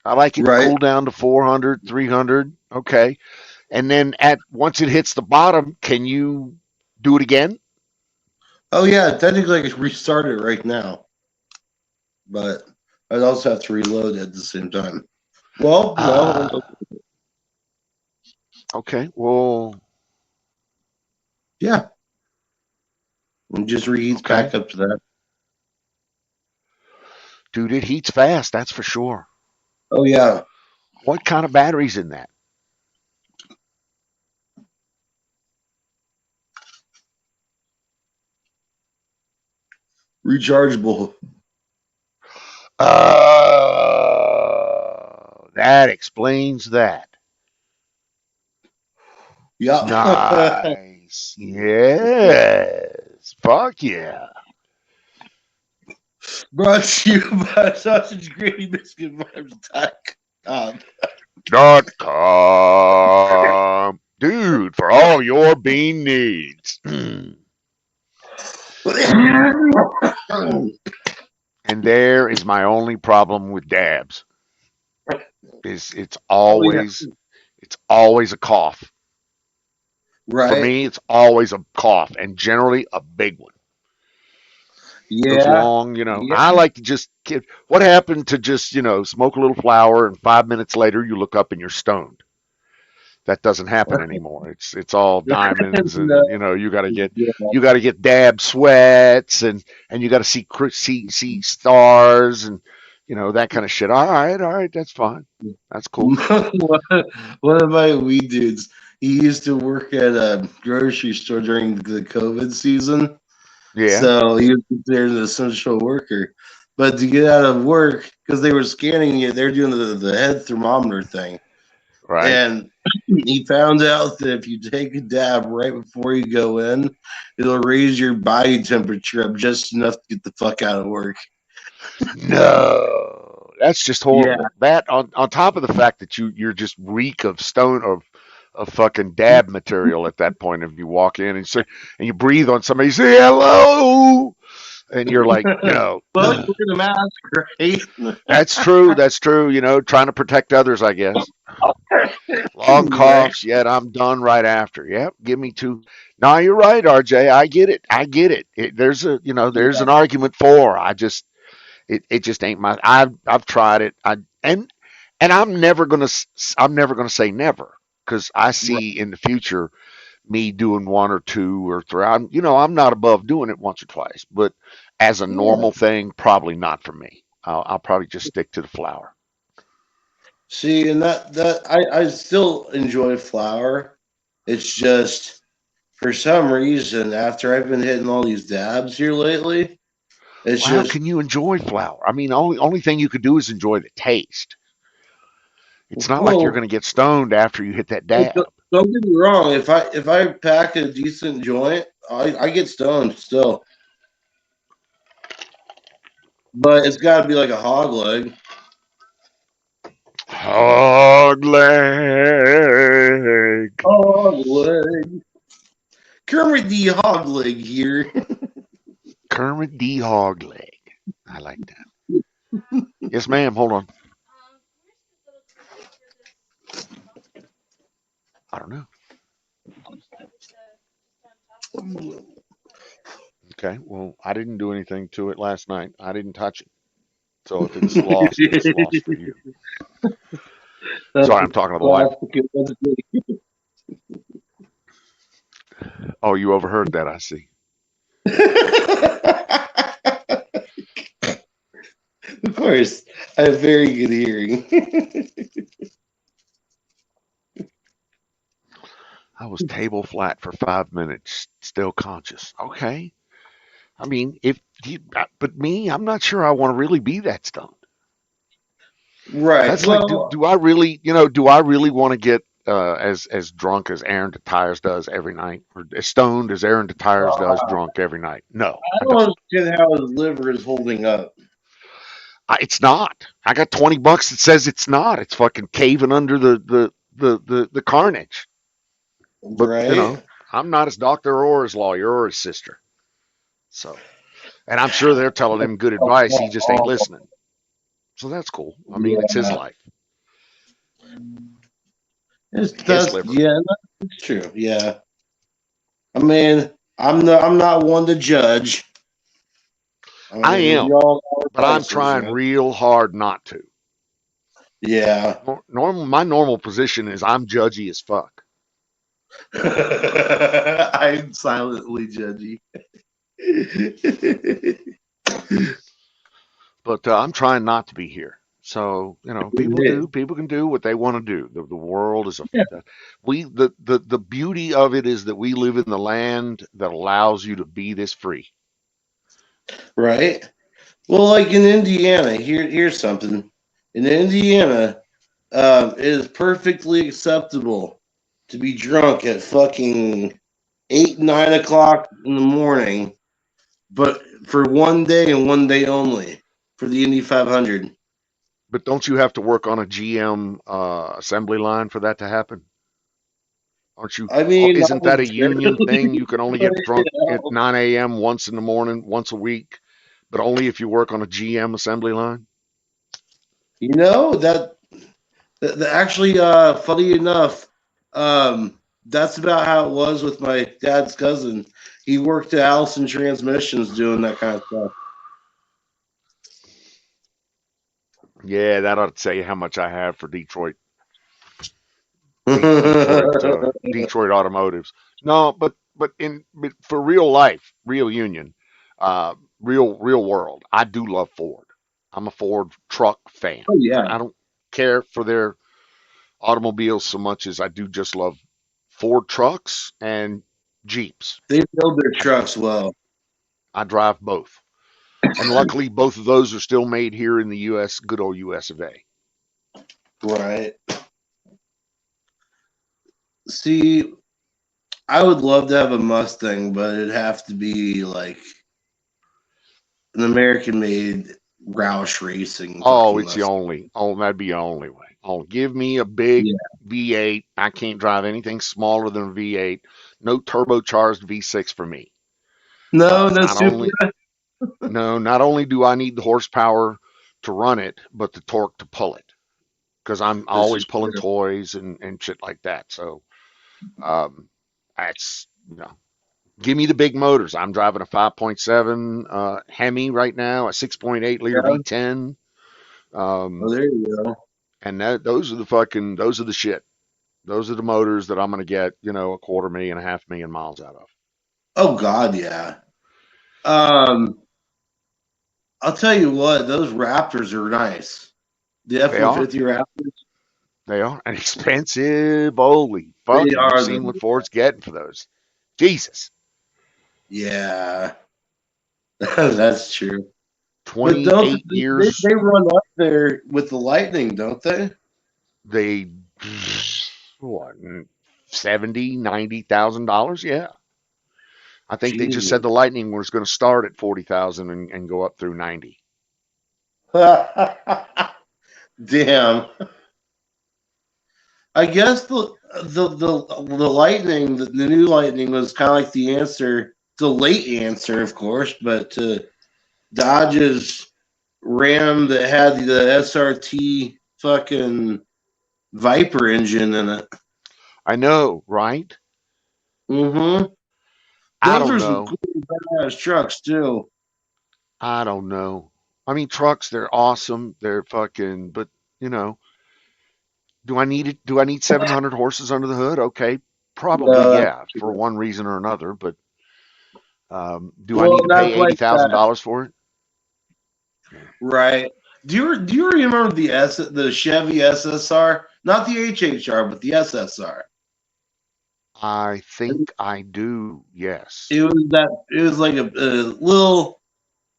Speaker 3: I like it
Speaker 1: Right.
Speaker 3: cool down to 400, 300. Okay. And then once it hits the bottom, can you do it again?
Speaker 1: Oh yeah, technically I could restart it right now, but I'd also have to reload it at the same time. Well, no.
Speaker 3: Okay. Well,
Speaker 1: Yeah, it just reheats
Speaker 3: okay.
Speaker 1: back up to that.
Speaker 3: Dude, it heats fast. That's for sure.
Speaker 1: Oh yeah,
Speaker 3: What kind of battery's in that?
Speaker 1: rechargeable.
Speaker 3: That explains that.
Speaker 1: Yeah.
Speaker 3: Nice. Yes. Fuck yeah.
Speaker 1: Brought to you by Sausage Gravy Biscuit Vibes.com.
Speaker 3: .com. Dude, for all your bean needs. And there is my only problem with dabs. It's always a cough.
Speaker 1: Right.
Speaker 3: For me, it's always a cough, and generally a big one. Those
Speaker 1: Yeah.
Speaker 3: long, I like to just get. What happened to just, smoke a little flower, and 5 minutes later you look up and you're stoned. That doesn't happen anymore. It's all diamonds, and
Speaker 1: No.
Speaker 3: you got to
Speaker 1: Yeah.
Speaker 3: get dab sweats, and you got to see stars, and that kind of shit. All right, that's fine. That's cool.
Speaker 1: One of my weed dudes, he used to work at a grocery store during the COVID season.
Speaker 3: Yeah,
Speaker 1: So he was considered an essential worker. But to get out of work, because they were scanning it, they were doing the head thermometer thing.
Speaker 3: right.
Speaker 1: And he found out that if you take a dab right before you go in, it'll raise your body temperature up just enough to get the fuck out of work.
Speaker 3: No, that's just
Speaker 1: Yeah.
Speaker 3: horrible. That on top of the fact that you're just reek of stone of fucking dab material at that point. If you walk in and you breathe on somebody, say hello, and you're like,
Speaker 1: Well, you're wearing a mask, right?
Speaker 3: that's true. That's true. Trying to protect others, I guess. Long
Speaker 1: Right.
Speaker 3: coughs, yet I'm done right after. Yep, give me two. No, you're right, RJ. I get it. There's an argument for. It just ain't my. I've tried it. And I'm never gonna say never, because I
Speaker 1: Right.
Speaker 3: see in the future me doing one or two or three. I'm not above doing it once or twice, but as a
Speaker 1: Yeah.
Speaker 3: normal thing, probably not for me. I'll probably just stick to the flower.
Speaker 1: See, and I still enjoy flour. It's just for some reason after I've been hitting all these dabs here lately, it's
Speaker 3: Well, how
Speaker 1: just
Speaker 3: can you enjoy flower? I mean, only thing you could do is enjoy the taste. It's not like you're
Speaker 1: well.
Speaker 3: going to get stoned after you hit that dab.
Speaker 1: Don't get me wrong. If I pack a decent joint, I get stoned still, but it's got to be like a hog leg.
Speaker 3: Hog leg.
Speaker 1: Hog leg. Kermit the hog leg here.
Speaker 3: Kermit D. Hog leg. I like that. Yes, ma'am. Hold on. I don't know. Okay. Well, I didn't do anything to it last night. I didn't touch it. So if it's lost, it's lost for you.
Speaker 1: That's
Speaker 3: Sorry, I'm talking to the wife. Oh, you overheard that, I see.
Speaker 1: Of course, I have very good hearing.
Speaker 3: I was table flat for 5 minutes, still conscious. Okay. I mean, if you, but me, I'm not sure I want to really be that stoned.
Speaker 1: Right.
Speaker 3: That's like,
Speaker 1: Well,
Speaker 3: do I really, do I really want to get as drunk as Aaron Tires does every night, or as stoned as Aaron Tires does drunk every night? No,
Speaker 1: I
Speaker 3: I
Speaker 1: don't
Speaker 3: don't.
Speaker 1: understand how his liver is holding up.
Speaker 3: It's not. I got $20 that says it's not. It's fucking caving under the carnage. But
Speaker 1: Right.
Speaker 3: I'm not his doctor or his lawyer or his sister. So, and I'm sure they're telling him good advice. He just ain't listening. So that's cool. I mean, it's his
Speaker 1: Yeah.
Speaker 3: life, his
Speaker 1: That's
Speaker 3: liver.
Speaker 1: yeah, that's true. Yeah. I mean, I'm not one to judge. I
Speaker 3: I
Speaker 1: mean, we
Speaker 3: am,
Speaker 1: all have
Speaker 3: but
Speaker 1: our
Speaker 3: I'm
Speaker 1: vices,
Speaker 3: trying
Speaker 1: right?
Speaker 3: real hard not to.
Speaker 1: Yeah.
Speaker 3: My normal position is I'm judgy as fuck.
Speaker 1: I'm silently judgy.
Speaker 3: But I'm trying not to be here. So people can do what they want to do. The world is the beauty of it is that we live in the land that allows you to be this free.
Speaker 1: Right? Well, like in Indiana, here's something. In Indiana, it is perfectly acceptable to be drunk at fucking 8, 9 o'clock in the morning, but for one day and one day only for the Indy 500.
Speaker 3: But don't you have to work on a GM assembly line for that to happen? Aren't you?
Speaker 1: I mean,
Speaker 3: Isn't
Speaker 1: not
Speaker 3: that a union thing?
Speaker 1: necessarily,
Speaker 3: You can only
Speaker 1: but,
Speaker 3: get drunk at 9 a.m. once in the morning, once a week, but only if you work on a GM assembly line.
Speaker 1: actually, funny enough, that's about how it was with my dad's cousin. He worked at Allison Transmissions doing that kind of stuff.
Speaker 3: Yeah, that ought to tell you how much I have for Detroit automotives. No, but for real life, real union, real world. I do love Ford. I'm a Ford truck fan.
Speaker 1: Oh yeah,
Speaker 3: I don't care for their automobiles so much as I do just love Ford trucks and Jeeps.
Speaker 1: they build their
Speaker 3: I,
Speaker 1: trucks well.
Speaker 3: I drive both. And luckily, both of those are still made here in the U.S., good old U.S. of A.
Speaker 1: Right. See, I would love to have a Mustang, but it'd have to be like an American-made Roush Racing
Speaker 3: Oh,
Speaker 1: fucking
Speaker 3: it's the
Speaker 1: Mustang.
Speaker 3: only. Oh, that'd be the only way. Oh, give me a big
Speaker 1: Yeah.
Speaker 3: V8. I can't drive anything smaller than a V8. No turbocharged V6 for me.
Speaker 1: No, no
Speaker 3: Not
Speaker 1: super.
Speaker 3: only no, not only do I need the horsepower to run it, but the torque to pull it because I'm
Speaker 1: This
Speaker 3: always
Speaker 1: is
Speaker 3: pulling
Speaker 1: true.
Speaker 3: toys and shit like that. So um, that's give me the big motors. I'm driving a 5.7 Hemi right now, a 6.8 liter
Speaker 1: Yeah.
Speaker 3: V10.
Speaker 1: Oh,
Speaker 3: Um,
Speaker 1: there you go.
Speaker 3: and those are the shit. Those are the motors that I'm going to get, a quarter million, a half million miles out of.
Speaker 1: Oh God, yeah. Um, I'll tell you what, those Raptors are nice. The F
Speaker 3: They
Speaker 1: one
Speaker 3: are.
Speaker 1: fifty Raptors,
Speaker 3: They are. And expensive. Holy
Speaker 1: they
Speaker 3: fuck. Have you
Speaker 1: are
Speaker 3: seen
Speaker 1: the
Speaker 3: what Ford's getting for those? Jesus.
Speaker 1: yeah. That's true. But don't
Speaker 3: 28
Speaker 1: they,
Speaker 3: years.
Speaker 1: they run up there with the Lightning, don't they?
Speaker 3: They, what, 70, $90,000? Yeah. I think they just said
Speaker 1: Jesus.
Speaker 3: the Lightning was going to start at 40,000 and go up through 90.
Speaker 1: Damn. I guess the Lightning, the new Lightning was kind of like the answer, the late answer, of course, but to Dodge's Ram that had the SRT fucking Viper engine in it.
Speaker 3: I know, right?
Speaker 1: Mm-hmm.
Speaker 3: I
Speaker 1: Those
Speaker 3: don't
Speaker 1: are some
Speaker 3: know.
Speaker 1: cool badass trucks too.
Speaker 3: I don't know. I mean, trucks, they're awesome. They're fucking, but you know, do I need it? Do I need 700 horses under the hood? Okay, probably,
Speaker 1: No, that's
Speaker 3: yeah, for
Speaker 1: true.
Speaker 3: one reason or another. But do I
Speaker 1: Well,
Speaker 3: need to pay
Speaker 1: that's
Speaker 3: eighty
Speaker 1: like
Speaker 3: thousand
Speaker 1: that,
Speaker 3: dollars for it?
Speaker 1: right? Do you remember the Chevy SSR? Not the HHR, but the SSR.
Speaker 3: I think I do. Yes.
Speaker 1: It was like a little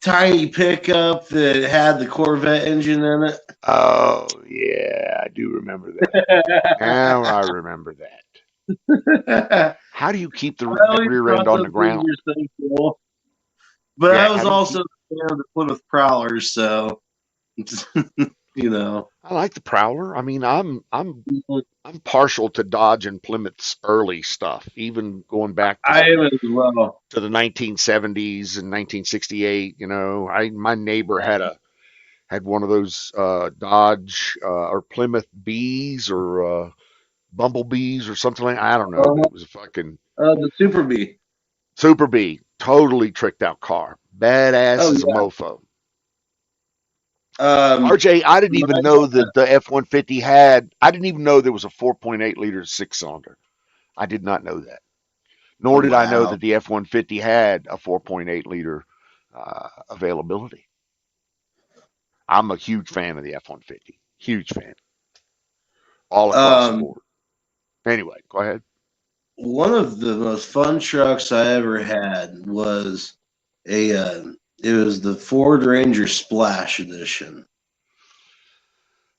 Speaker 1: tiny pickup that had the Corvette engine in it.
Speaker 3: Oh, yeah, I do remember that. Now I remember that.
Speaker 1: I
Speaker 3: How do you keep that
Speaker 1: always
Speaker 3: rear end
Speaker 1: thought
Speaker 3: on
Speaker 1: those
Speaker 3: the
Speaker 1: things
Speaker 3: ground?
Speaker 1: were so cool. But I
Speaker 3: Yeah, how
Speaker 1: was
Speaker 3: do you keep?
Speaker 1: also a fan of the Plymouth Prowlers, so you know.
Speaker 3: I like the Prowler. I mean, I'm partial to Dodge and Plymouth's early stuff, even going back to
Speaker 1: I am as well.
Speaker 3: the 1970s and 1968. You know, I my neighbor had one of those Dodge or Plymouth Bees or Bumblebees or something like I don't know, but
Speaker 1: Uh,
Speaker 3: it was a fucking
Speaker 1: the Super Bee.
Speaker 3: Super Bee, totally tricked out car, badass
Speaker 1: Oh
Speaker 3: as a
Speaker 1: yeah.
Speaker 3: mofo.
Speaker 1: Um,
Speaker 3: RJ, I didn't
Speaker 1: my,
Speaker 3: even know that the F-150 had. I didn't even know there was a 4.8 liter six cylinder. I did not know that.
Speaker 1: oh
Speaker 3: Nor did I know
Speaker 1: wow.
Speaker 3: that the F-150 had a 4.8 liter availability. I'm a huge fan of the F-150. Huge fan, all across the
Speaker 1: Um,
Speaker 3: board. Anyway, go ahead.
Speaker 1: one of the most fun trucks I ever had was a. It was the Ford Ranger Splash Edition.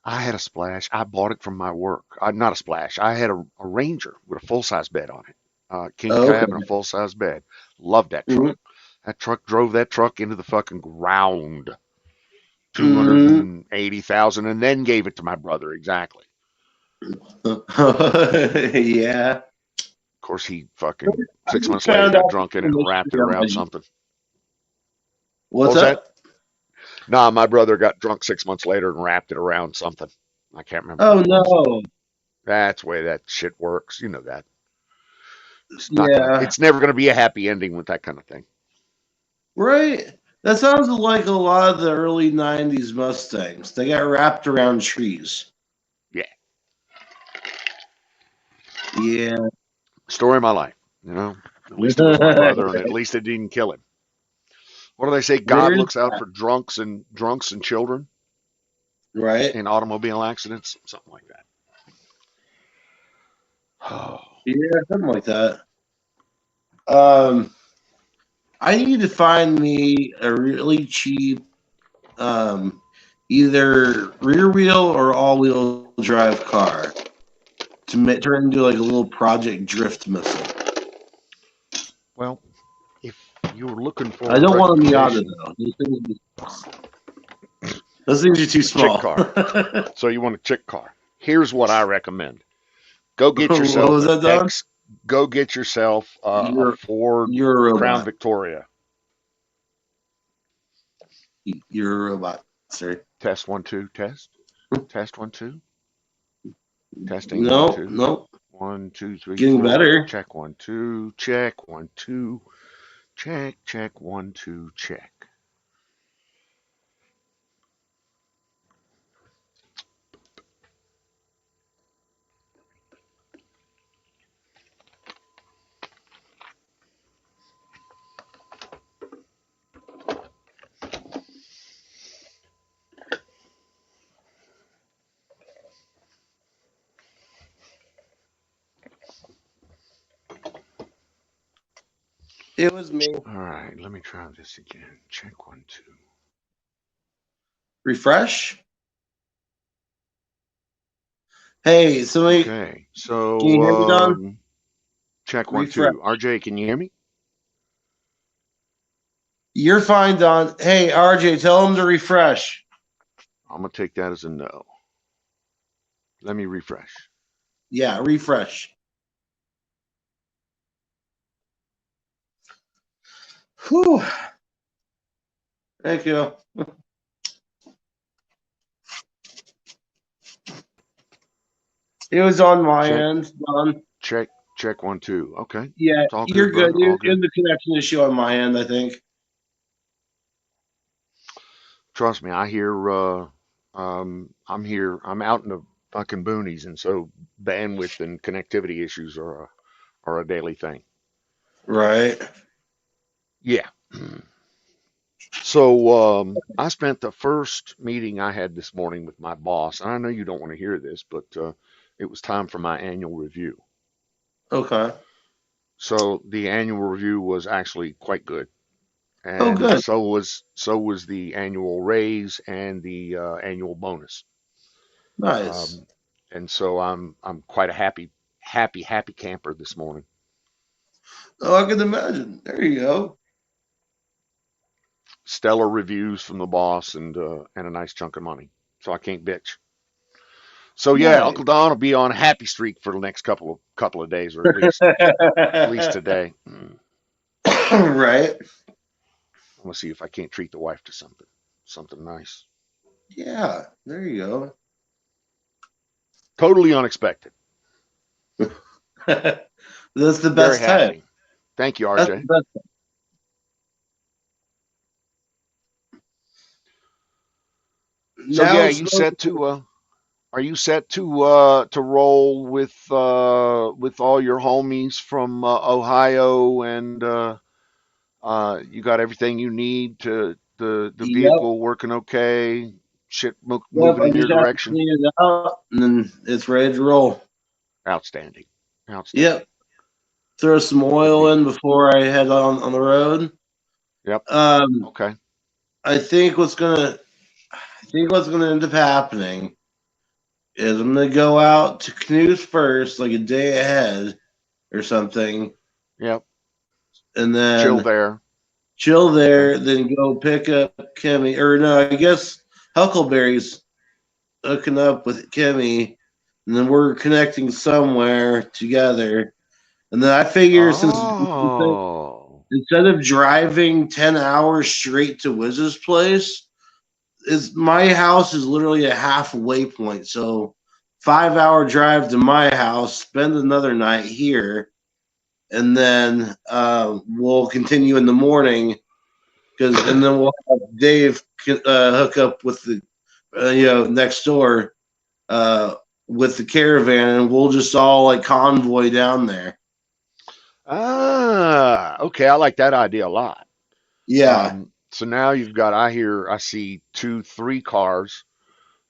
Speaker 3: I had a Splash. I bought it from my work. Not a Splash. I had a Ranger with a full size bed on it, king
Speaker 1: Oh,
Speaker 3: cab
Speaker 1: okay.
Speaker 3: and a full size bed. Loved that truck.
Speaker 1: Mhm.
Speaker 3: That truck drove that truck into the fucking ground.
Speaker 1: Mhm.
Speaker 3: 280,000 and then gave it to my brother exactly.
Speaker 1: Yeah.
Speaker 3: Of course he fucking
Speaker 1: I
Speaker 3: six
Speaker 1: just
Speaker 3: months later
Speaker 1: found
Speaker 3: got
Speaker 1: out
Speaker 3: drunk in it
Speaker 1: the
Speaker 3: and wrapped it
Speaker 1: mystery on
Speaker 3: around
Speaker 1: my.
Speaker 3: something. What
Speaker 1: What's
Speaker 3: was that?
Speaker 1: that?
Speaker 3: Nah, my brother got drunk 6 months later and wrapped it around something. I can't remember what
Speaker 1: Oh
Speaker 3: it was.
Speaker 1: no.
Speaker 3: That's the way that shit works. You know that.
Speaker 1: Yeah.
Speaker 3: It's never gonna be a happy ending with that kind of thing.
Speaker 1: Right. That sounds like a lot of the early '90s Mustangs. They got wrapped around trees.
Speaker 3: Yeah.
Speaker 1: Yeah.
Speaker 3: Story of my life. You know? At least it was my brother and at least it didn't kill him. What do they say? God
Speaker 1: There's
Speaker 3: looks out for drunks and children
Speaker 1: right.
Speaker 3: in automobile accidents, something like that. Oh,
Speaker 1: Yeah, something like that. Um, I need to find me a really cheap, um, either rear wheel or all wheel drive car to turn into like a little Project Drift missile.
Speaker 3: well, if you're looking
Speaker 1: I
Speaker 3: for a
Speaker 1: don't want a Miata
Speaker 3: reputation,
Speaker 1: though. Those things are too
Speaker 3: a chick
Speaker 1: small.
Speaker 3: car. So you want a chick car. Here's what I recommend. Go get
Speaker 1: What
Speaker 3: yourself
Speaker 1: was
Speaker 3: an
Speaker 1: that, Don?
Speaker 3: X. Go get yourself a
Speaker 1: You're
Speaker 3: Ford
Speaker 1: you're a
Speaker 3: Crown
Speaker 1: robot.
Speaker 3: Victoria.
Speaker 1: You're a robot, sir.
Speaker 3: Test one, two, test. Test one, two. Testing one,
Speaker 1: No,
Speaker 3: two.
Speaker 1: no,
Speaker 3: 1, 2, 3,
Speaker 1: getting
Speaker 3: 4.
Speaker 1: better.
Speaker 3: Check one, two. Check one, two. Check, check, one, two, check.
Speaker 1: It was me.
Speaker 3: All right, let me try this again. Check one, two.
Speaker 1: Refresh. Hey, somebody,
Speaker 3: Okay,
Speaker 1: can you hear me,
Speaker 3: so
Speaker 1: Don?
Speaker 3: check one,
Speaker 1: Refresh.
Speaker 3: two. RJ, can you hear me?
Speaker 1: You're fine, Don. Hey, RJ, tell him to refresh.
Speaker 3: I'm gonna take that as a no. Let me refresh.
Speaker 1: Yeah, refresh. Whew. Thank you. It was on my
Speaker 3: Check,
Speaker 1: end, Don.
Speaker 3: check, check one, two. Okay,
Speaker 1: Yeah,
Speaker 3: it's all
Speaker 1: you're
Speaker 3: good,
Speaker 1: good.
Speaker 3: brother. All
Speaker 1: It
Speaker 3: good.
Speaker 1: was a connection issue on my end, I think.
Speaker 3: Trust me, I hear. I'm here. I'm out in the fucking boonies, and so bandwidth and connectivity issues are a daily thing.
Speaker 1: Right.
Speaker 3: Yeah. So I spent the first meeting I had this morning with my boss, and I know you don't want to hear this, but it was time for my annual review.
Speaker 1: Okay.
Speaker 3: So the annual review was actually quite good,
Speaker 1: Oh,
Speaker 3: and
Speaker 1: good.
Speaker 3: so was the annual raise and the annual bonus.
Speaker 1: Nice.
Speaker 3: Um, and so I'm quite a happy camper this morning.
Speaker 1: Oh, I can imagine. There you go.
Speaker 3: Stellar reviews from the boss and a nice chunk of money, so I can't bitch. So yeah,
Speaker 1: Nice.
Speaker 3: Uncle Don will be on a happy streak for the next couple of days, or at least today.
Speaker 1: Right.
Speaker 3: I'm gonna see if I can't treat the wife to something nice.
Speaker 1: Yeah. There you go.
Speaker 3: Totally unexpected.
Speaker 1: That's the
Speaker 3: Very
Speaker 1: best type.
Speaker 3: happy. Thank you,
Speaker 1: That's
Speaker 3: RJ.
Speaker 1: the best.
Speaker 3: So
Speaker 1: Now
Speaker 3: yeah,
Speaker 1: it's
Speaker 3: are you set to roll with all your homies from Ohio, and you got everything you need to the
Speaker 1: yep.
Speaker 3: vehicle working okay, shit
Speaker 1: Yep.
Speaker 3: moving
Speaker 1: I
Speaker 3: in your
Speaker 1: just have to
Speaker 3: direction?
Speaker 1: clean it out, and then it's ready to roll.
Speaker 3: Outstanding. Outstanding.
Speaker 1: Yep. Throw some
Speaker 3: Good
Speaker 1: oil
Speaker 3: deal.
Speaker 1: in before I head on the road.
Speaker 3: Yep.
Speaker 1: Um,
Speaker 3: Okay.
Speaker 1: I think what's gonna end up happening is I'm gonna go out to Canoes first, like a day ahead or something,
Speaker 3: Yep.
Speaker 1: and
Speaker 3: Chill
Speaker 1: then
Speaker 3: there.
Speaker 1: chill
Speaker 3: Okay.
Speaker 1: there, then go pick up Kimmy. Or no, I guess Huckleberry's hooking up with Kimmy, and then we're connecting somewhere together. And then I figure since
Speaker 3: Oh.
Speaker 1: instead of driving 10 hours straight to Wiz's place, is my house is literally a halfway point. So 5 hour drive to my house, spend another night here, and then we'll continue in the morning and then we'll have Dave hook up with the next door uh, with the caravan, and we'll just all like convoy down there.
Speaker 3: Okay. I like that idea a lot.
Speaker 1: Yeah,
Speaker 3: So now I see two, three cars,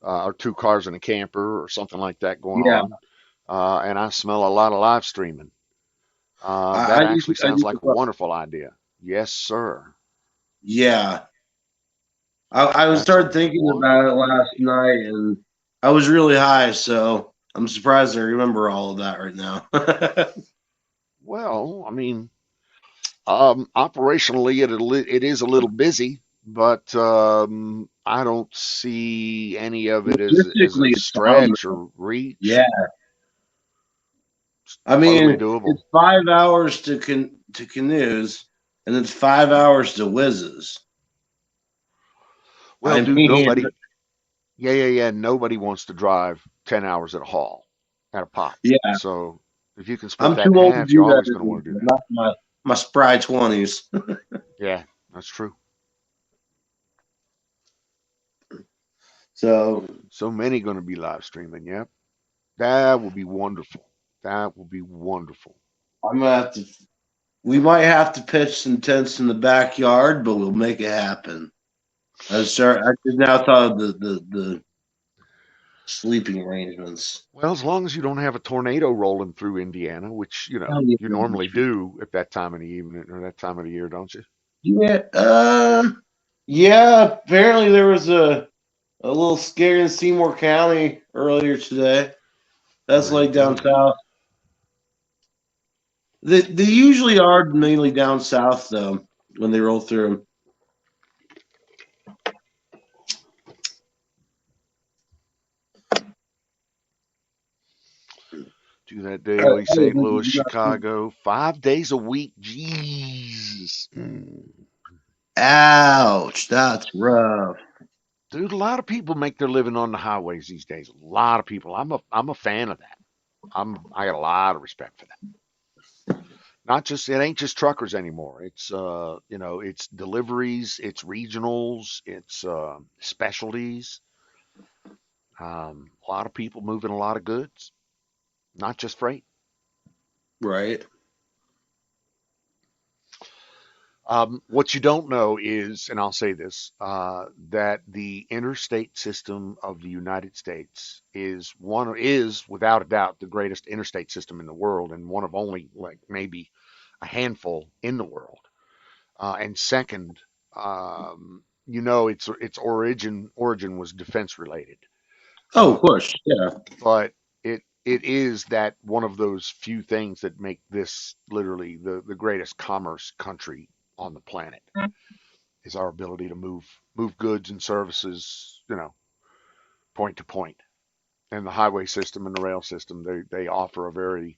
Speaker 3: or two cars and a camper or something like that going
Speaker 1: yeah.
Speaker 3: on. And I smell a lot of live streaming. That
Speaker 1: I do.
Speaker 3: actually
Speaker 1: I
Speaker 3: sounds
Speaker 1: do.
Speaker 3: like a wonderful idea. Yes, sir.
Speaker 1: Yeah, I was
Speaker 3: That's a
Speaker 1: started thinking about it
Speaker 3: wonderful
Speaker 1: last
Speaker 3: idea.
Speaker 1: night, and I was really high, so I'm surprised I remember all of that right now.
Speaker 3: Well, I mean, operationally, it is a little busy, but I don't see any of it as a
Speaker 1: Logistically, it's fun.
Speaker 3: stretch or reach.
Speaker 1: Yeah, I
Speaker 3: Totally
Speaker 1: mean,
Speaker 3: doable.
Speaker 1: it's 5 hours to canoes, and it's 5 hours to whizzes.
Speaker 3: Well,
Speaker 1: I
Speaker 3: dude,
Speaker 1: mean,
Speaker 3: yeah. Nobody wants to drive 10 hours at a haul at a pop.
Speaker 1: yeah,
Speaker 3: So if you can split
Speaker 1: I'm
Speaker 3: that
Speaker 1: too
Speaker 3: in
Speaker 1: old to
Speaker 3: half, you're
Speaker 1: do that
Speaker 3: always going to
Speaker 1: anymore.
Speaker 3: want to do that.
Speaker 1: Not my spry 20s.
Speaker 3: Yeah, that's true.
Speaker 1: So
Speaker 3: So many going to be live streaming. Yep. That will be wonderful. That will be wonderful.
Speaker 1: I'm gonna have to. We might have to pitch some tents in the backyard, but we'll make it happen. I just now thought of the sleeping arrangements.
Speaker 3: Well, as long as you don't have a tornado rolling through Indiana, which,
Speaker 1: Oh, yeah,
Speaker 3: you
Speaker 1: that's
Speaker 3: normally
Speaker 1: true.
Speaker 3: do at that time of the evening or that time of the year, don't you?
Speaker 1: Yeah, yeah. Apparently, there was a little scare in Seymour County earlier today. That's
Speaker 3: Great
Speaker 1: like down
Speaker 3: grief.
Speaker 1: south. They usually are mainly down south though when they roll through them.
Speaker 3: Do that daily,
Speaker 1: Hey,
Speaker 3: St. Louis, Chicago, 5 days a week. Jesus.
Speaker 1: ouch, that's rough.
Speaker 3: Dude, a lot of people make their living on the highways these days. A lot of people. I'm a fan of that. I got a lot of respect for that. Not just it ain't just truckers anymore. It's it's deliveries, it's regionals, it's specialties. A lot of people moving a lot of goods, not just freight.
Speaker 1: Right.
Speaker 3: What you don't know is, and I'll say this, that the interstate system of the United States is without a doubt the greatest interstate system in the world, and one of only like maybe a handful in the world. And second, its origin was defense related.
Speaker 1: Oh, of
Speaker 3: Uh,
Speaker 1: course. Yeah.
Speaker 3: but it is that one of those few things that make this literally the greatest commerce country on the planet is our ability to move goods and services, point to point. And the highway system and the rail system, they offer a very,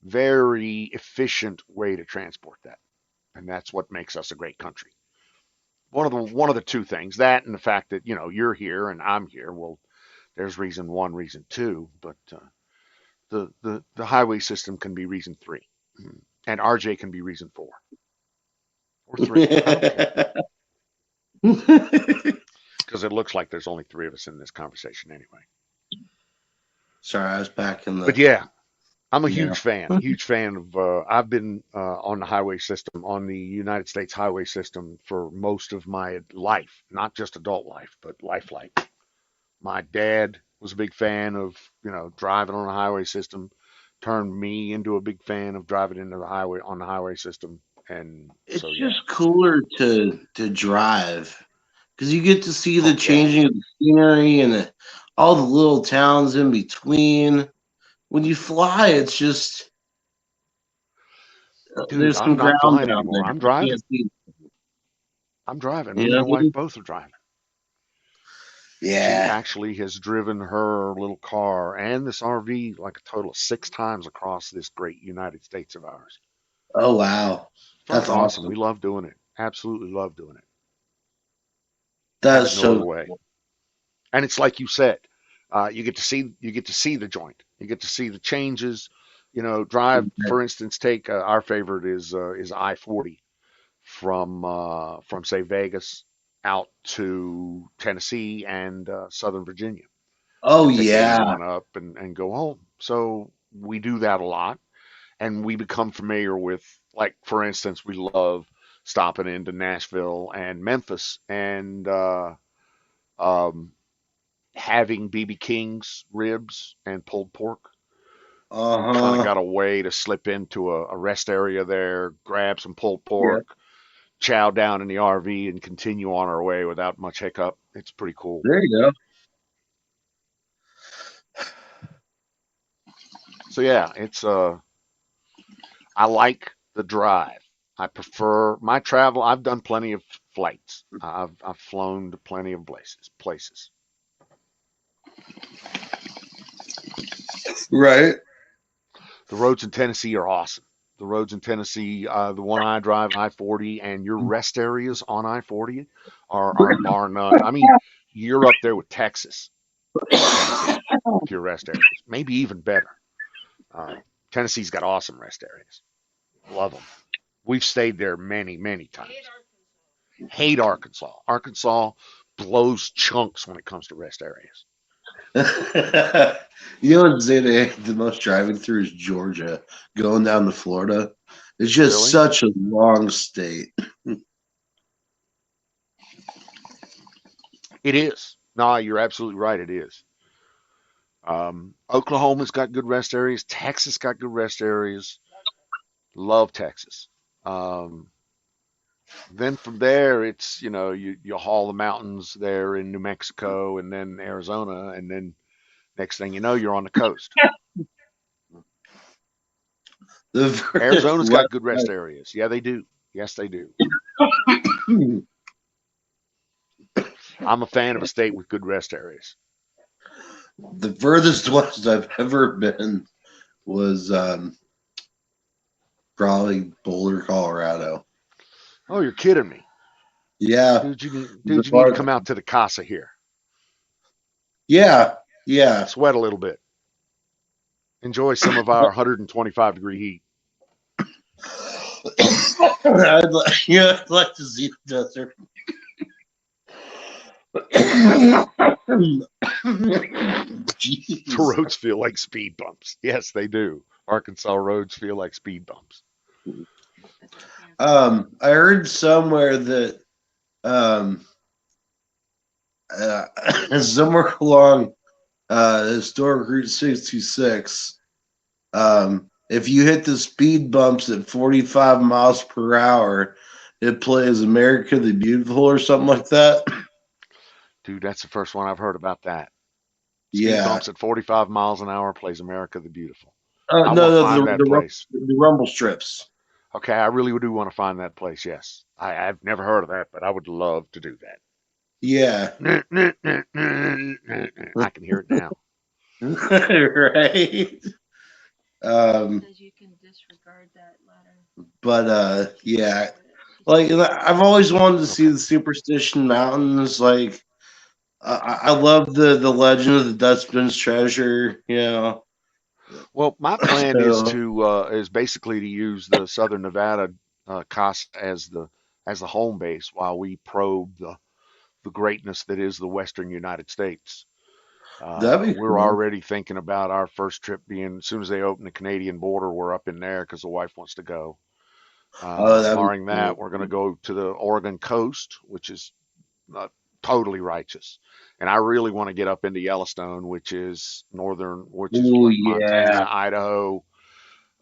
Speaker 3: very efficient way to transport that. And that's what makes us a great country. One of the two things, that and the fact that, you're here and I'm here. Well, there's reason one, reason two, but the highway system can be reason three, and RJ can be reason four or three. I don't care because it looks like there's only three of us in this conversation anyway.
Speaker 1: Sorry, I was back in
Speaker 3: But
Speaker 1: the.
Speaker 3: yeah, I'm a
Speaker 1: Yeah.
Speaker 3: huge fan of. I've been on the highway system, on the United States highway system for most of my life, not just adult life, but life. My dad was a big fan of, driving on the highway system, turned me into a big fan of driving into the highway on the highway system. And
Speaker 1: It's
Speaker 3: so, yeah.
Speaker 1: just cooler to drive because you get to see the
Speaker 3: Oh, yeah.
Speaker 1: changing of the scenery and all the little towns in between. When you fly, it's just
Speaker 3: Dude,
Speaker 1: there's some
Speaker 3: I'm not
Speaker 1: ground
Speaker 3: flying
Speaker 1: down there
Speaker 3: anymore. I'm
Speaker 1: you can't
Speaker 3: driving.
Speaker 1: see.
Speaker 3: I'm driving.
Speaker 1: You
Speaker 3: Me and
Speaker 1: know
Speaker 3: my
Speaker 1: what I
Speaker 3: wife
Speaker 1: mean?
Speaker 3: both are driving. She
Speaker 1: Yeah.
Speaker 3: actually has driven her little car and this RV like a total of 6 times across this great United States of ours.
Speaker 1: Oh wow, that's
Speaker 3: Fucking awesome.
Speaker 1: awesome.
Speaker 3: We love doing it. Absolutely love doing it.
Speaker 1: That is
Speaker 3: Have no other
Speaker 1: so
Speaker 3: way.
Speaker 1: cool.
Speaker 3: And it's like you said, you get to see the joint. You get to see the changes. Drive, for instance, take our favorite is I-40 from say Vegas out to Tennessee and Southern Virginia, and
Speaker 1: Oh
Speaker 3: then take
Speaker 1: yeah.
Speaker 3: 81 up and go home. So we do that a lot, and we become familiar with, like, for instance, we love stopping into Nashville and Memphis and um, having BB King's ribs and pulled pork.
Speaker 1: Uh
Speaker 3: We kind of
Speaker 1: huh.
Speaker 3: got a way to slip into a rest area there, grab some pulled
Speaker 1: Yeah.
Speaker 3: pork, chow down in the RV, and continue on our way without much hiccup. It's pretty cool.
Speaker 1: There you go.
Speaker 3: So yeah, I like the drive. I prefer my travel. I've done plenty of flights. I've flown to plenty of places.
Speaker 1: Right.
Speaker 3: The roads in Tennessee are awesome. The roads in Tennessee, the one I drive, I-40, and your rest areas on I-40 are bar none. I mean, you're up there with Texas in Tennessee with your rest areas. Maybe even better. Uh, Tennessee's got awesome rest areas. Love them. We've stayed there many, many times. Hate Arkansas. Arkansas blows chunks when it comes to rest areas.
Speaker 1: You know what say they the most driving through is Georgia, going down to Florida. It's just
Speaker 3: Really?
Speaker 1: such a long state.
Speaker 3: It is. No, you're absolutely right. It is. Oklahoma's got good rest areas. Texas got good rest areas. Love Texas. Um, then from there, it's, you haul the mountains there in New Mexico and then Arizona, and then next thing you know, you're on the coast.
Speaker 1: The furthest
Speaker 3: Arizona's
Speaker 1: west,
Speaker 3: got good rest areas. Yeah, they do. Yes, they do. I'm a fan of a state with good rest areas.
Speaker 1: the furthest west I've ever been was probably Boulder, Colorado.
Speaker 3: Oh, you're kidding me.
Speaker 1: Yeah,
Speaker 3: Dude, you need to come out to the Casa here.
Speaker 1: yeah, yeah.
Speaker 3: Sweat a little bit. Enjoy some of our 125-degree heat.
Speaker 1: I'd like to see the desert.
Speaker 3: The
Speaker 1: Jeez.
Speaker 3: roads feel like speed bumps. Yes, they do. Arkansas roads feel like speed bumps.
Speaker 1: I heard somewhere that um, somewhere along historic Route 66, if you hit the speed bumps at 45 miles per hour, it plays America the Beautiful or something like that.
Speaker 3: Dude, that's the first one I've heard about that. Speed
Speaker 1: Yeah.
Speaker 3: bumps at 45 miles an hour plays America the Beautiful. I
Speaker 1: No,
Speaker 3: want to
Speaker 1: no,
Speaker 3: find that place.
Speaker 1: the rumble strips.
Speaker 3: Okay, I really do want to find that place. Yes, I've never heard of that, but I would love to do
Speaker 1: Yeah.
Speaker 3: that. I can hear it now.
Speaker 1: Right. Says you can disregard that letter. But yeah. Like I've always wanted to see
Speaker 3: Okay.
Speaker 1: the Superstition Mountains. Like I love the legend of the Dutchman's treasure. You know.
Speaker 3: Well, my plan
Speaker 1: So
Speaker 3: is basically to use the Southern Nevada Casa as the home base while we probe the greatness that is the Western United States.
Speaker 1: that'd be
Speaker 3: We're
Speaker 1: cool.
Speaker 3: already thinking about our first trip being as soon as they open the Canadian border, we're up in there because the wife wants to go.
Speaker 1: Oh, that'd be
Speaker 3: Barring
Speaker 1: cool.
Speaker 3: that, we're going to go to the Oregon coast, which is uh, totally righteous. And I really want to get up into Yellowstone, which is
Speaker 1: Oh
Speaker 3: like
Speaker 1: yeah.
Speaker 3: Montana, Idaho.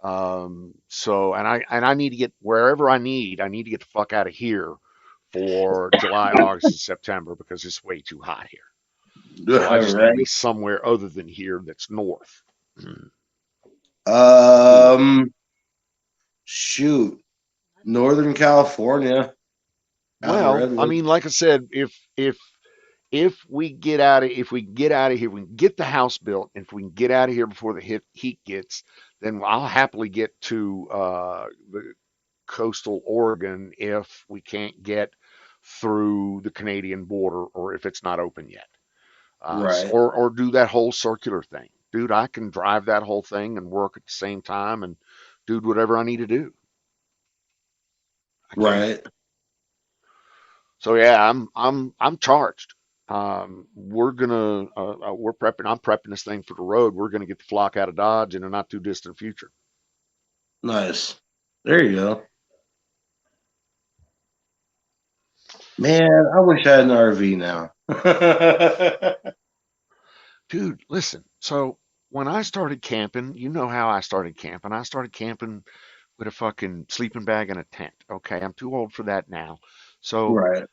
Speaker 3: And I need to get wherever I need. I need to get the fuck out of here for July, August, and September because it's way too hot here. So I just want to be
Speaker 1: Right.
Speaker 3: somewhere other than here that's north. Ooh.
Speaker 1: Um. Shoot. Northern California out in
Speaker 3: Well, I
Speaker 1: Redwood.
Speaker 3: mean, like I said, if we get out of if we get out of here, we can get the house built. If we can get out of here before the heat gets, then I'll happily get to the coastal Oregon if we can't get through the Canadian border or if it's not open yet.
Speaker 1: Right.
Speaker 3: Or do that whole circular thing. Dude, I can drive that whole thing and work at the same time and do whatever I need to do. I can.
Speaker 1: Right.
Speaker 3: So yeah, I'm charged. We're prepping. I'm prepping this thing for the road. We're gonna get the flock out of Dodge in a not too distant future.
Speaker 1: Nice. There you go. Man, I wish I had an RV now.
Speaker 3: Dude, listen. So when I started camping, you know how I started camping. I started camping with a fucking sleeping bag and a tent. Okay, I'm too old for that now. So
Speaker 1: Right.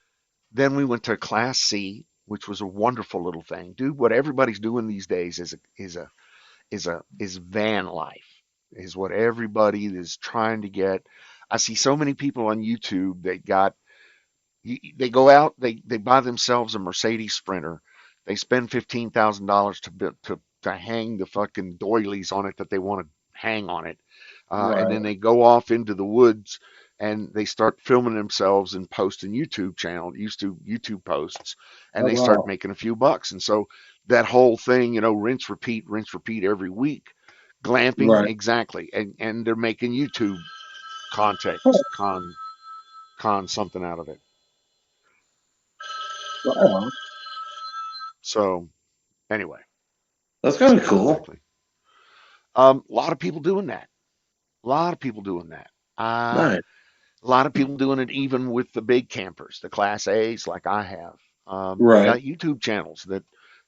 Speaker 3: then we went to Class C, which was a wonderful little thing. Dude, what everybody's doing these days is van life, is what everybody is trying to get. I see so many people on YouTube they go out, they buy themselves a Mercedes Sprinter. They spend $15,000 to hang the fucking doilies on it that they want to hang on it, and
Speaker 1: Right.
Speaker 3: then they go off into the woods and they start filming themselves and posting YouTube posts, and
Speaker 1: Oh
Speaker 3: they start
Speaker 1: wow.
Speaker 3: making a few bucks. And so that whole thing, rinse, repeat every week. Glamping,
Speaker 1: Right.
Speaker 3: exactly, and they're making YouTube
Speaker 1: Oh,
Speaker 3: context con something out of it.
Speaker 1: wow.
Speaker 3: So anyway,
Speaker 1: That's kind of cool.
Speaker 3: exactly. A lot of people doing that. A lot of people doing that. Uh,
Speaker 1: Nice.
Speaker 3: a lot of people doing it even with the big campers, the Class A's, like I have. They
Speaker 1: Right.
Speaker 3: got YouTube channels that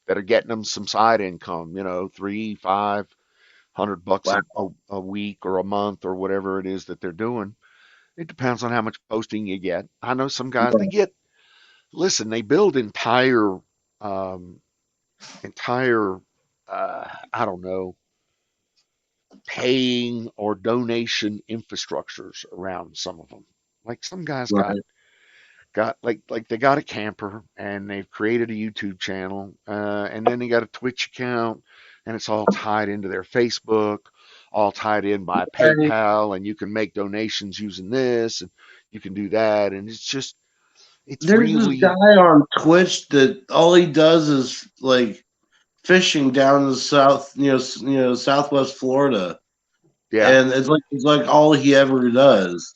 Speaker 3: are getting them some side income. You know, 300, 500 bucks
Speaker 1: Wow.
Speaker 3: a week or a month or whatever it is that they're doing. It depends on how much posting you get. I know some guys they get. Listen, they build um, entire I don't know, paying or donation infrastructures around some of them. Like some guys
Speaker 1: Right.
Speaker 3: got they got a camper and they've created a YouTube channel, and then they got a Twitch account, and it's all tied into their Facebook, all tied in by
Speaker 1: Right.
Speaker 3: PayPal, and you can make donations using this, and you can do that, and it's
Speaker 1: There's this guy
Speaker 3: really
Speaker 1: on Twitch that all he does is like fishing down in the south, Southwest Florida,
Speaker 3: yeah.
Speaker 1: and it's like all he ever does,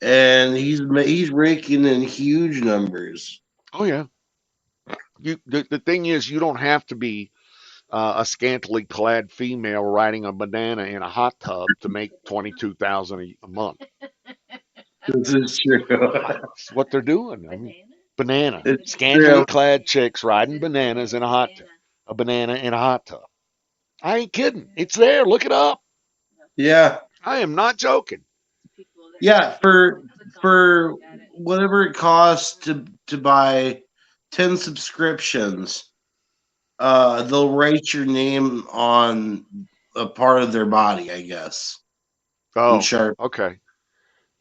Speaker 1: and he's raking in huge numbers.
Speaker 3: Oh yeah. The thing is, you don't have to be a scantily clad female riding a banana in a hot tub to make 22,000 a month.
Speaker 1: This is true.
Speaker 3: It's what they're doing. I mean, banana,
Speaker 1: It's
Speaker 3: scantily
Speaker 1: true.
Speaker 3: clad chicks riding bananas in a banana in a hot tub. I ain't kidding. It's there. Look it up.
Speaker 1: Yeah.
Speaker 3: I am not joking.
Speaker 1: Yeah, for whatever it costs to buy 10 subscriptions, they'll write your name on a part of their body, I guess. In
Speaker 3: Oh,
Speaker 1: sharp.
Speaker 3: okay.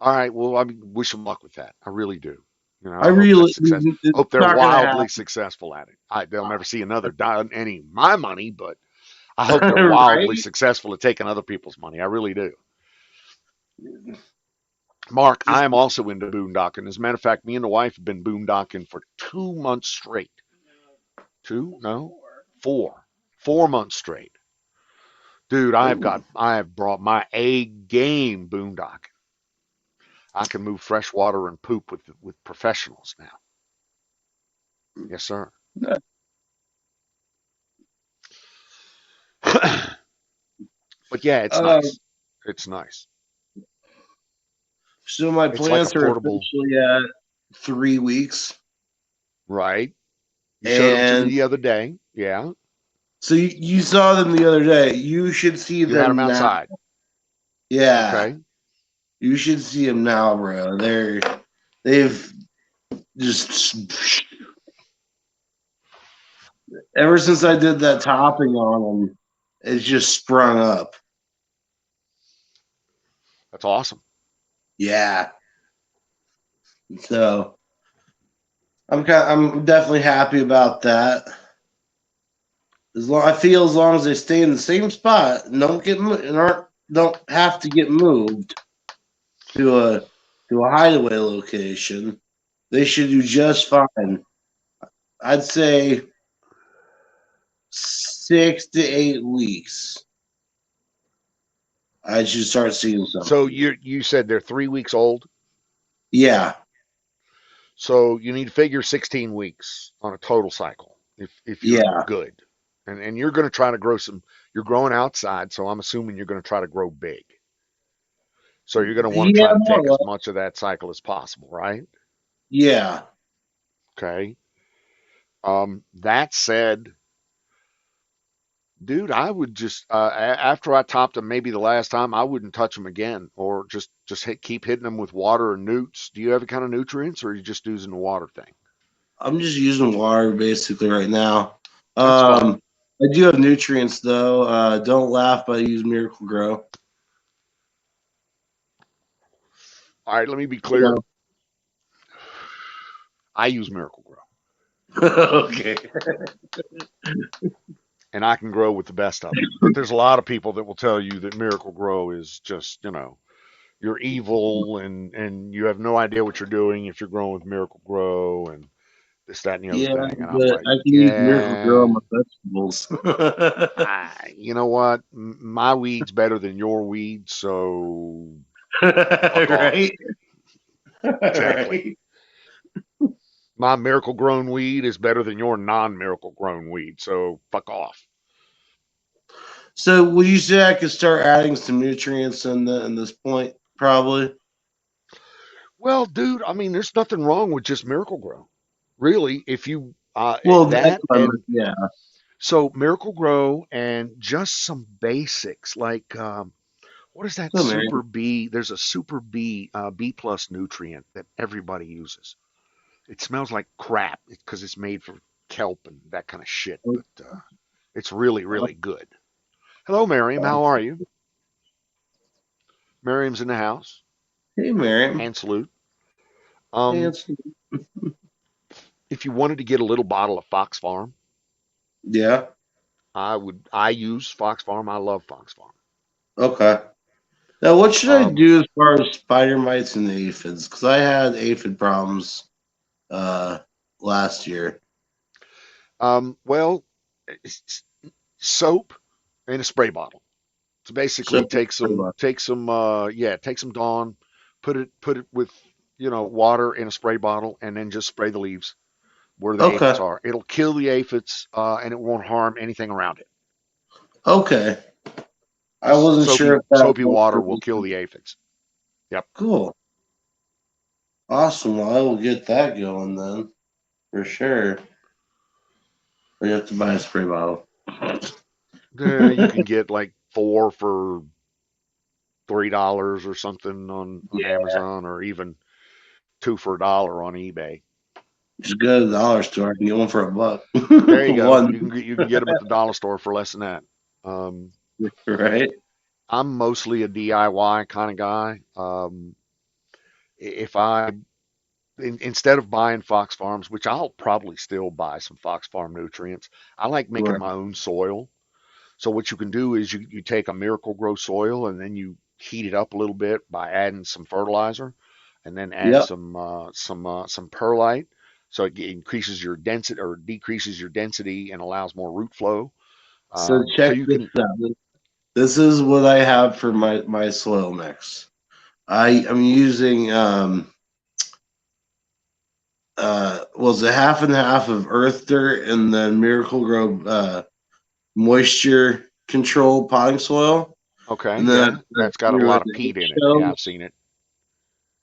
Speaker 3: All right. Well, I wish them luck with that. I really do.
Speaker 1: I
Speaker 3: I hope
Speaker 1: really
Speaker 3: that's success.
Speaker 1: it's
Speaker 3: Hope they're
Speaker 1: not gonna
Speaker 3: wildly
Speaker 1: happen.
Speaker 3: successful at it. They'll never see any of my money, but I hope they're wildly
Speaker 1: Right?
Speaker 3: successful at taking other people's money. I really do. Mark, I
Speaker 1: Just
Speaker 3: am also into boondocking. As a matter of fact, me and the wife have been boondocking for 2 months straight. Two? No, 4 months straight. Dude, I have brought my A game boondocking. I can move fresh water and poop with professionals now. Yes, sir. But yeah, it's
Speaker 1: uh,
Speaker 3: nice. It's nice.
Speaker 1: so my
Speaker 3: It's like a
Speaker 1: plants are
Speaker 3: portable,
Speaker 1: officially at 3 weeks.
Speaker 3: right? You showed them to me
Speaker 1: And
Speaker 3: the other day. Yeah.
Speaker 1: so you saw them the other day. You should see
Speaker 3: You had them
Speaker 1: them now.
Speaker 3: outside.
Speaker 1: Yeah.
Speaker 3: Okay.
Speaker 1: You should see them now, bro. They've just ever since I did that topping on them, it's just sprung up.
Speaker 3: That's awesome.
Speaker 1: Yeah. So I'm definitely happy about that. As long as they stay in the same spot and don't have to get moved to a hideaway location, they should do just fine. I'd say 6 to 8 weeks. I should start seeing
Speaker 3: So
Speaker 1: something.
Speaker 3: you said they're 3 weeks old.
Speaker 1: Yeah,
Speaker 3: So you need to figure 16 weeks on a total cycle if you're
Speaker 1: yeah,
Speaker 3: good. And you're going to try to grow some, you're growing outside, so I'm assuming you're going to try to grow big. So you're going to want to
Speaker 1: yeah,
Speaker 3: try to
Speaker 1: more
Speaker 3: take
Speaker 1: or
Speaker 3: as
Speaker 1: less.
Speaker 3: much of that cycle as possible, right?
Speaker 1: Yeah,
Speaker 3: Okay. That said, dude, I would just after I topped them maybe the last time, I wouldn't touch them again, or just keep hitting them with water and newts. Do you have any kind of nutrients, or are you just using the water thing?
Speaker 1: I'm just using water basically right now.
Speaker 3: That's fine.
Speaker 1: I do have nutrients though. Don't laugh, but I use Miracle Grow.
Speaker 3: All right, let me be clear.
Speaker 1: So,
Speaker 3: I use Miracle Grow,
Speaker 1: okay.
Speaker 3: and I can grow with the best of them. But there's a lot of people that will tell you that Miracle Grow is just, you're evil and you have no idea what you're doing if you're growing with Miracle Grow and this, that, and the other
Speaker 1: Yeah,
Speaker 3: thing. And I'm
Speaker 1: but
Speaker 3: like,
Speaker 1: I can use Miracle Grow
Speaker 3: yeah,
Speaker 1: on my vegetables.
Speaker 3: you know what? My weed's better than your weed, so fuck off.
Speaker 1: Right?
Speaker 3: Exactly.
Speaker 1: Right.
Speaker 3: My miracle grown weed is better than your non miracle grown weed, so fuck off.
Speaker 1: So would you say I could start adding some nutrients in this point? Probably.
Speaker 3: Well, dude, I mean, there's nothing wrong with just miracle grow. Really, if you
Speaker 1: Well, that's
Speaker 3: that
Speaker 1: what I'm,
Speaker 3: and
Speaker 1: yeah.
Speaker 3: so miracle grow and just some basics like what is that
Speaker 1: So man,
Speaker 3: super B? There's a super B B plus nutrient that everybody uses. It smells like crap because it's made from kelp and that kind of shit, but it's really really good. Hello, Miriam. How are you? Miriam's in the house.
Speaker 1: hey Miriam.
Speaker 3: Hand salute.
Speaker 1: Hey,
Speaker 3: Um, if you wanted to get a little bottle of Fox Farm,
Speaker 1: yeah.
Speaker 3: I use Fox Farm. I love Fox Farm.
Speaker 1: Okay. Now, what should I
Speaker 3: Um,
Speaker 1: do as far as spider mites and aphids? Because I had aphid problems uh last year.
Speaker 3: well, it's soap in a spray bottle. So
Speaker 1: So
Speaker 3: basically take some Dawn, put it with, water in a spray bottle and then just spray the leaves where the
Speaker 1: okay,
Speaker 3: aphids are. It'll kill the aphids, and it won't harm anything around it.
Speaker 1: okay. I
Speaker 3: Just
Speaker 1: wasn't sure if that
Speaker 3: soapy
Speaker 1: worked
Speaker 3: water
Speaker 1: for
Speaker 3: will
Speaker 1: me.
Speaker 3: kill the aphids. Yep.
Speaker 1: Cool, awesome. Well, I will get that going then for sure. Or you have to buy a spray bottle.
Speaker 3: You can get like four for $3 or something on
Speaker 1: Yeah,
Speaker 3: Amazon, or even two for $1 on eBay.
Speaker 1: just go to the dollar store and get one for
Speaker 3: There
Speaker 1: $1.
Speaker 3: you go.
Speaker 1: One,
Speaker 3: You can get them at the dollar store for less than that. Um,
Speaker 1: right?
Speaker 3: I'm mostly a DIY kind of guy. If I instead of buying Fox Farms, which I'll probably still buy some Fox Farm nutrients, I like making
Speaker 1: Right.
Speaker 3: my own soil. So what you can do is you take a Miracle Grow soil and then you heat it up a little bit by adding some fertilizer, and then add
Speaker 1: Yep.
Speaker 3: some perlite, so it increases your density or decreases your density and allows more root flow.
Speaker 1: So
Speaker 3: So
Speaker 1: check
Speaker 3: you
Speaker 1: this
Speaker 3: can.
Speaker 1: out. This is what I have for my soil mix. I am using was a half and half of earth dirt and then Miracle Grow moisture control potting soil,
Speaker 3: Okay,
Speaker 1: and then
Speaker 3: yeah,
Speaker 1: I
Speaker 3: that's got a
Speaker 1: threw in
Speaker 3: lot of
Speaker 1: the
Speaker 3: peat in it. Yeah, I've
Speaker 1: eggshells.
Speaker 3: seen it.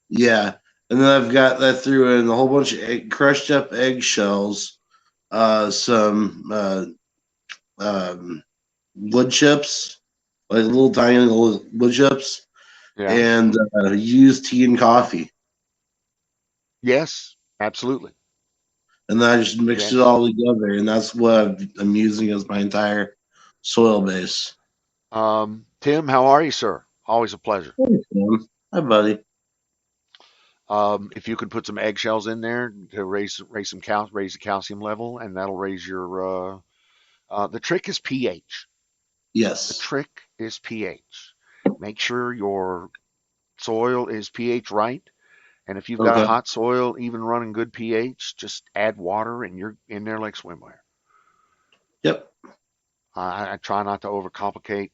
Speaker 1: Yeah, and then I've got that threw in a whole bunch of crushed up eggshells, some wood chips, like little tiny little wood chips,
Speaker 3: Yeah.
Speaker 1: and used tea and coffee.
Speaker 3: Yes, absolutely.
Speaker 1: And then I just mixed it
Speaker 3: Yes.
Speaker 1: all together, and that's what I'm using as my entire soil base.
Speaker 3: Tim, how are you, sir? Always a pleasure.
Speaker 1: Hey, Sam. Hi, buddy.
Speaker 3: If you could put some eggshells in there to raise the calcium level, and that'll raise your. The trick is pH. The
Speaker 1: Yes.
Speaker 3: trick is pH. Make sure your soil is pH right, and if you've got a
Speaker 1: Okay.
Speaker 3: hot soil, even running good pH, just add water, and you're in there like swimwear.
Speaker 1: Yep.
Speaker 3: I try not to overcomplicate.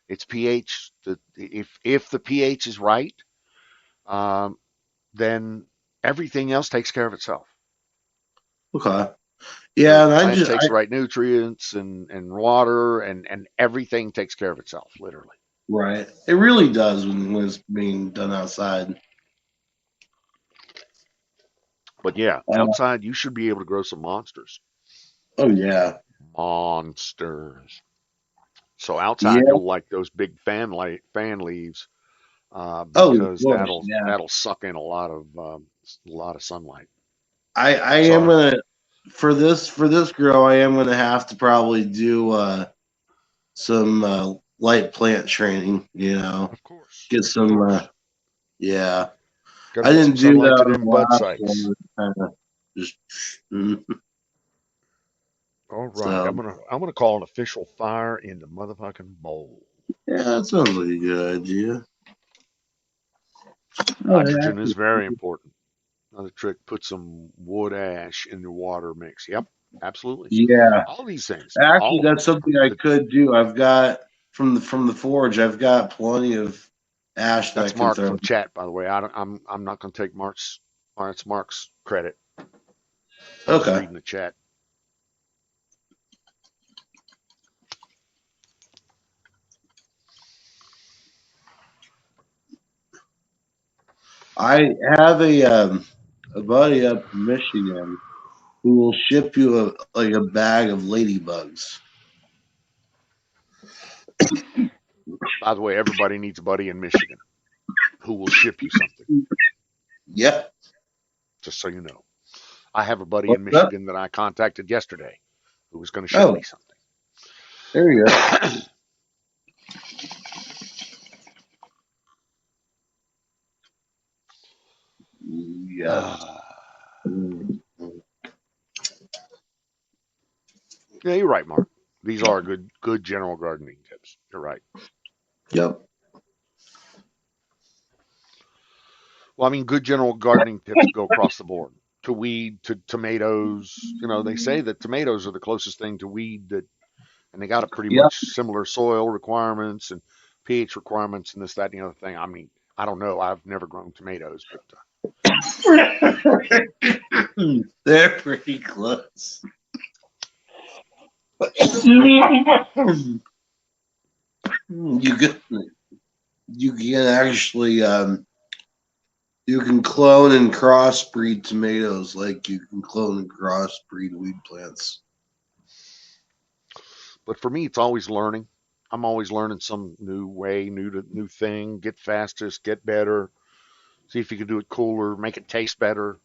Speaker 3: It's pH. If the pH is right, um, then everything else takes care of itself.
Speaker 1: Okay.
Speaker 3: The
Speaker 1: Yeah, and
Speaker 3: plant takes the right nutrients and water, and everything takes care of itself, literally.
Speaker 1: right. It really does when it's being done outside.
Speaker 3: But yeah,
Speaker 1: Uh,
Speaker 3: outside you should be able to grow some monsters.
Speaker 1: oh yeah.
Speaker 3: Monsters. So outside
Speaker 1: Yeah.
Speaker 3: you'll like those big fan leaves,
Speaker 1: Oh, of
Speaker 3: because
Speaker 1: course.
Speaker 3: that'll
Speaker 1: Yeah.
Speaker 3: that'll suck in a lot of sunlight.
Speaker 1: I am
Speaker 3: Sorry.
Speaker 1: gonna for this grow. I am gonna have to probably do some light plant training. Get
Speaker 3: Of
Speaker 1: some.
Speaker 3: course.
Speaker 1: Yeah.
Speaker 3: Got to
Speaker 1: I
Speaker 3: get some
Speaker 1: didn't do
Speaker 3: sunlight
Speaker 1: that
Speaker 3: to
Speaker 1: on the
Speaker 3: them bud
Speaker 1: last
Speaker 3: sites.
Speaker 1: one. Kind of just
Speaker 3: All right,
Speaker 1: so
Speaker 3: I'm gonna call an official fire in the motherfucking bowl.
Speaker 1: yeah, that sounds like a good idea. Oh
Speaker 3: Nitrogen is
Speaker 1: yeah.
Speaker 3: very important. Another trick: put some wood ash in the water mix. Yep, absolutely.
Speaker 1: Yeah.
Speaker 3: All these things,
Speaker 1: Actually,
Speaker 3: all of
Speaker 1: that's
Speaker 3: them.
Speaker 1: something I
Speaker 3: The,
Speaker 1: could do. I've got from the forge. I've got plenty of ash that I
Speaker 3: that's
Speaker 1: can
Speaker 3: Mark
Speaker 1: throw.
Speaker 3: from chat, by the way. I'm not gonna take Mark's credit. I'm just
Speaker 1: Okay.
Speaker 3: reading the chat.
Speaker 1: I have a buddy up in Michigan who will ship you like a bag of ladybugs.
Speaker 3: By the way, everybody needs a buddy in Michigan who will ship you something.
Speaker 1: Yeah.
Speaker 3: Just so you know, I have a buddy in
Speaker 1: What's up?
Speaker 3: Michigan that I contacted yesterday who was going to ship
Speaker 1: Oh,
Speaker 3: me something.
Speaker 1: there you go. Yes.
Speaker 3: Yeah, you're right, Mark. These are good general gardening tips. You're right.
Speaker 1: Yep.
Speaker 3: Well, I mean, good general gardening tips go across the board. To weed, to tomatoes. They say that tomatoes are the closest thing to weed that, and they got a pretty
Speaker 1: Yep.
Speaker 3: much similar soil requirements and pH requirements and this, that, and the other thing. I mean, I don't know. I've never grown tomatoes, but
Speaker 1: They're pretty close. You can you can actually you can clone and crossbreed tomatoes like you can clone and crossbreed weed plants.
Speaker 3: for me, it's always learning. I'm always learning some new way, new thing, get fastest, get better, see if you can do it cooler, make it taste better,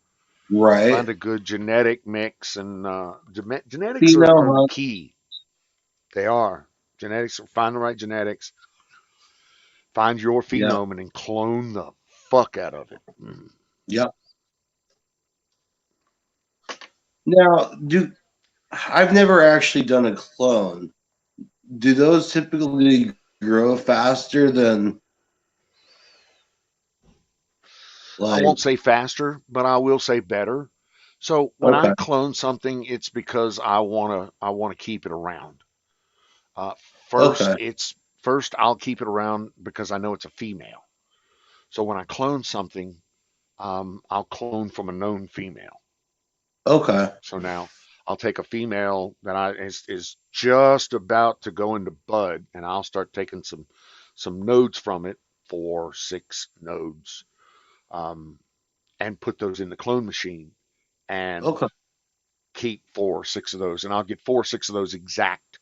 Speaker 1: Right.
Speaker 3: find a good genetic mix, and genetics are the
Speaker 1: Pheno,
Speaker 3: key. They are. Genetics, find the right genetics, find your
Speaker 1: yeah.
Speaker 3: phenome, and then clone the fuck out of it. Mm.
Speaker 1: Yeah. Now, do I've never actually done a clone. Do those typically grow faster than
Speaker 3: I
Speaker 1: like
Speaker 3: won't say faster, but I will say better. So when I
Speaker 1: okay,
Speaker 3: clone something, it's because I wanna keep it around. Uh, first,
Speaker 1: okay,
Speaker 3: it's first I'll keep it around because I know it's a female. So when I clone something, I'll clone from a known female.
Speaker 1: okay,
Speaker 3: So now I'll take a female that is just about to go into bud, and I'll start taking some nodes from it, 4, 6 nodes, um, and put those in the clone machine and
Speaker 1: okay.
Speaker 3: keep 4, 6 of those, and I'll get 4, 6 of those exact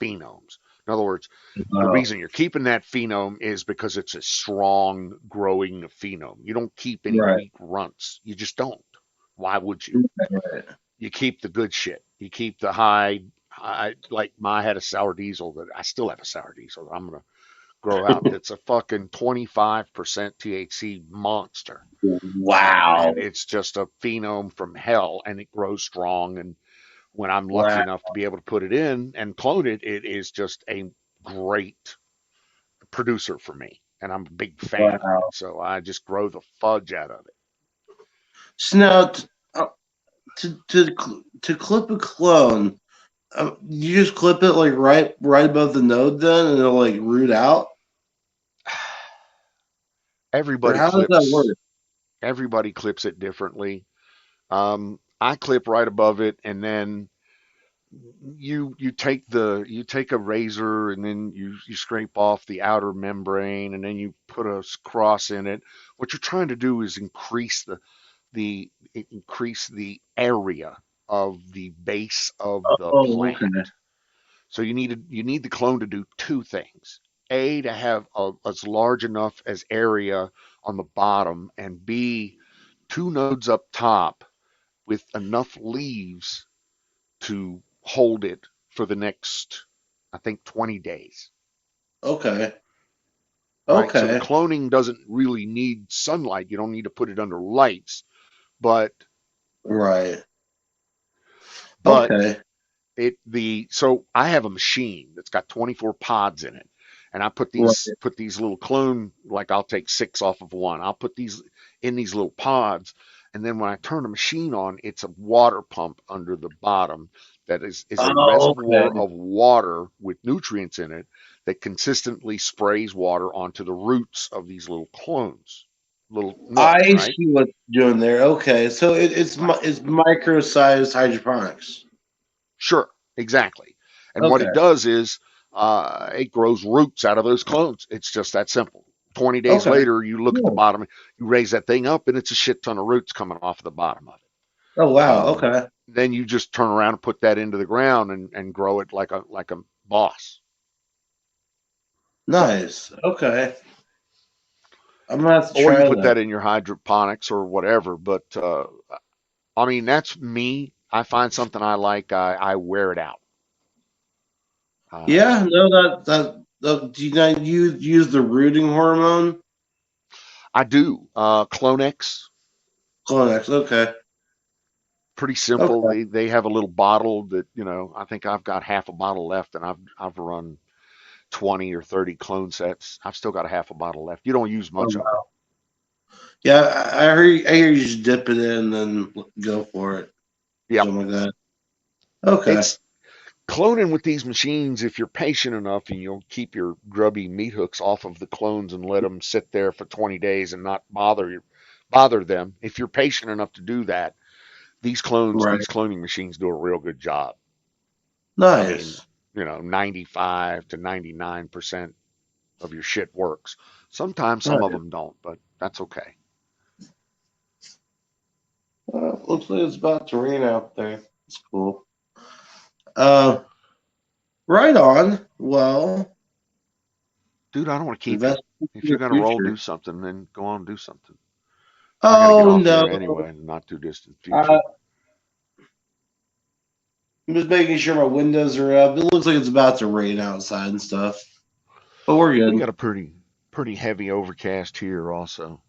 Speaker 3: phenomes. In other words, the
Speaker 1: Oh,
Speaker 3: reason you're keeping that phenome is because it's a strong growing phenome. You don't keep any
Speaker 1: right,
Speaker 3: weak runts. You just don't. Why would you?
Speaker 1: right, right.
Speaker 3: You keep the good shit. You keep the like I had a sour diesel that I still have a sour diesel that I'm gonna grow out. That's a fucking 25% THC monster.
Speaker 1: Wow,
Speaker 3: And it's just a phenome from hell, and it grows strong. And when I'm lucky
Speaker 1: wow,
Speaker 3: enough to be able to put it in and clone it, it is just a great producer for me, and I'm a big fan of it.
Speaker 1: wow.
Speaker 3: So I just grow the fudge out of it.
Speaker 1: So now to clip a clone, you just clip it like right above the node, then, and it'll like root out, or
Speaker 3: Everybody
Speaker 1: how does that
Speaker 3: clips.
Speaker 1: work?
Speaker 3: Everybody clips it differently. I clip right above it, and then you take a razor, and then you scrape off the outer membrane, and then you put a cross in it. What you're trying to do is increase the area of the base of the
Speaker 1: Oh,
Speaker 3: plant.
Speaker 1: okay.
Speaker 3: So you need the clone to do two things. A, to have as large enough as area on the bottom, and B, two nodes up top with enough leaves to hold it for the next, I think, 20 days.
Speaker 1: Okay.
Speaker 3: Right. So the
Speaker 1: Okay.
Speaker 3: cloning doesn't really need sunlight. You don't need to put it under lights, but
Speaker 1: Right.
Speaker 3: but
Speaker 1: Okay.
Speaker 3: so I have a machine that's got 24 pods in it, and I
Speaker 1: Right.
Speaker 3: put these little clone, like I'll take 6 off of one. I'll put these in these little pods, and then when I turn the machine on, it's a water pump under the bottom that is a
Speaker 1: Oh, okay.
Speaker 3: reservoir of water with nutrients in it that consistently sprays water onto the roots of these little clones, little nooks,
Speaker 1: I
Speaker 3: right?
Speaker 1: see what you're doing there. Okay. So
Speaker 3: Right.
Speaker 1: it's micro-sized hydroponics.
Speaker 3: Sure, exactly. And what
Speaker 1: Okay.
Speaker 3: it does is it grows roots out of those clones. It's just that simple. 20 days
Speaker 1: Okay.
Speaker 3: later, you look at the
Speaker 1: Cool.
Speaker 3: bottom, you raise that thing up, and it's a shit ton of roots coming off of the bottom of it.
Speaker 1: Oh, wow.
Speaker 3: Um,
Speaker 1: Okay.
Speaker 3: then you just turn around and put that into the ground and grow it like a boss.
Speaker 1: Nice. Okay. I'm gonna have to
Speaker 3: Or you
Speaker 1: try
Speaker 3: put
Speaker 1: that.
Speaker 3: that in your hydroponics or whatever. But I mean, that's me. I find something I like, I wear it out.
Speaker 1: Yeah.
Speaker 3: Um,
Speaker 1: No. Do you not use the rooting hormone?
Speaker 3: I do. Clonex,
Speaker 1: Clonex. Okay.
Speaker 3: pretty simple.
Speaker 1: Okay.
Speaker 3: They have a little bottle that, I think I've got half a bottle left, and I've run 20 or 30 clone sets. I've still got a half a bottle left. You don't use
Speaker 1: Oh,
Speaker 3: much of it.
Speaker 1: wow. Yeah. I hear you just dip it in and then go for it.
Speaker 3: Yep.
Speaker 1: Something like that. Okay.
Speaker 3: It's cloning with these machines. If you're patient enough, and you'll keep your grubby meat hooks off of the clones and let them sit there for 20 days and not bother them. If you're patient enough to do that,
Speaker 1: Right.
Speaker 3: these cloning machines do a real good job. I mean,
Speaker 1: Nice.
Speaker 3: 95 to 99% of your shit works. Sometimes some of
Speaker 1: Nice.
Speaker 3: them don't, but that's okay.
Speaker 1: Looks like it's about to rain out there. It's cool. Uh, right on. Well.
Speaker 3: Dude, I don't want to keep you.
Speaker 1: Invest
Speaker 3: If
Speaker 1: in
Speaker 3: you're
Speaker 1: the
Speaker 3: gonna roll, do
Speaker 1: future.
Speaker 3: something, then go on and do something. I got to get
Speaker 1: Oh
Speaker 3: off
Speaker 1: no,
Speaker 3: here anyway in the not too distant
Speaker 1: uh,
Speaker 3: future.
Speaker 1: I'm just making sure my windows are up. It looks like it's about to rain outside and stuff, but we're
Speaker 3: We
Speaker 1: good.
Speaker 3: got a pretty heavy overcast here also,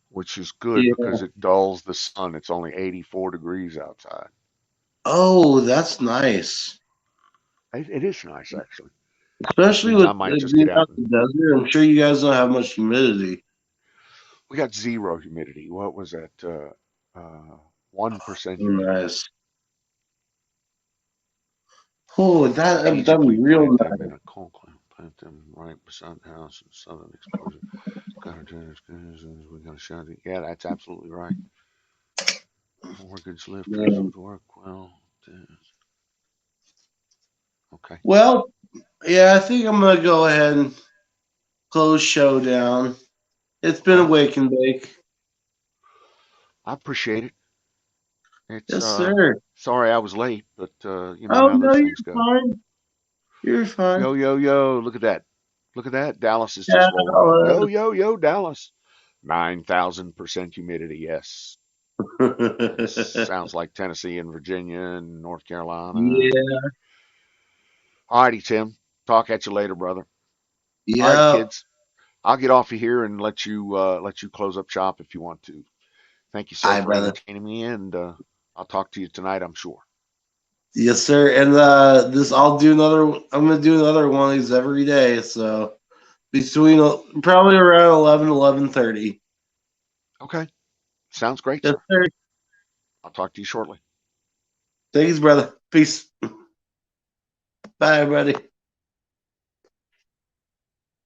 Speaker 3: which is good
Speaker 1: Yeah.
Speaker 3: because it dulls the sun. It's only 84 degrees outside.
Speaker 1: Oh, that's nice.
Speaker 3: It is nice actually, which
Speaker 1: Especially
Speaker 3: means
Speaker 1: with
Speaker 3: I might
Speaker 1: it
Speaker 3: just get
Speaker 1: being
Speaker 3: out
Speaker 1: out
Speaker 3: and
Speaker 1: in the desert. I'm sure you guys don't have much humidity.
Speaker 3: we got zero humidity. What was that? 1% humidity.
Speaker 1: Nice. Oh, that'd be
Speaker 3: Strategically
Speaker 1: real
Speaker 3: plant them
Speaker 1: nice.
Speaker 3: in a cold climate. Plant them right beside the house in southern exposure. Got we got a shot. Yeah, that's absolutely right. Mortgage lifters
Speaker 1: Man.
Speaker 3: would work well. Okay.
Speaker 1: Well, yeah, I think I'm gonna go ahead and close show down. It's been a
Speaker 3: Okay.
Speaker 1: wake and bake.
Speaker 3: I appreciate it. It's
Speaker 1: Yes, sir.
Speaker 3: sorry I was late, but you know
Speaker 1: Oh
Speaker 3: how
Speaker 1: no,
Speaker 3: those
Speaker 1: you're
Speaker 3: things go.
Speaker 1: fine. You're fine.
Speaker 3: Yo yo yo, look at that. Look at that. Dallas has
Speaker 1: Yeah.
Speaker 3: just woken up. Yo yo yo, Dallas. 9,000% humidity. Yes. It sounds like Tennessee and Virginia and North Carolina.
Speaker 1: Yeah.
Speaker 3: All righty, Tim. Talk at you later, brother. All righty,
Speaker 1: Yeah.
Speaker 3: kids. I'll get off of here and let you close up shop if you want to. Thank you, sir,
Speaker 1: Hi,
Speaker 3: for
Speaker 1: brother.
Speaker 3: entertaining me, and I'll talk to you tonight, I'm sure.
Speaker 1: Yes, sir. And this I'll do another. I'm gonna do another one of these every day. So between probably around 11:30.
Speaker 3: Okay. Sounds great,
Speaker 1: Yes,
Speaker 3: sir.
Speaker 1: sir.
Speaker 3: I'll talk to you shortly.
Speaker 1: Thanks, brother. Peace. Bye, everybody.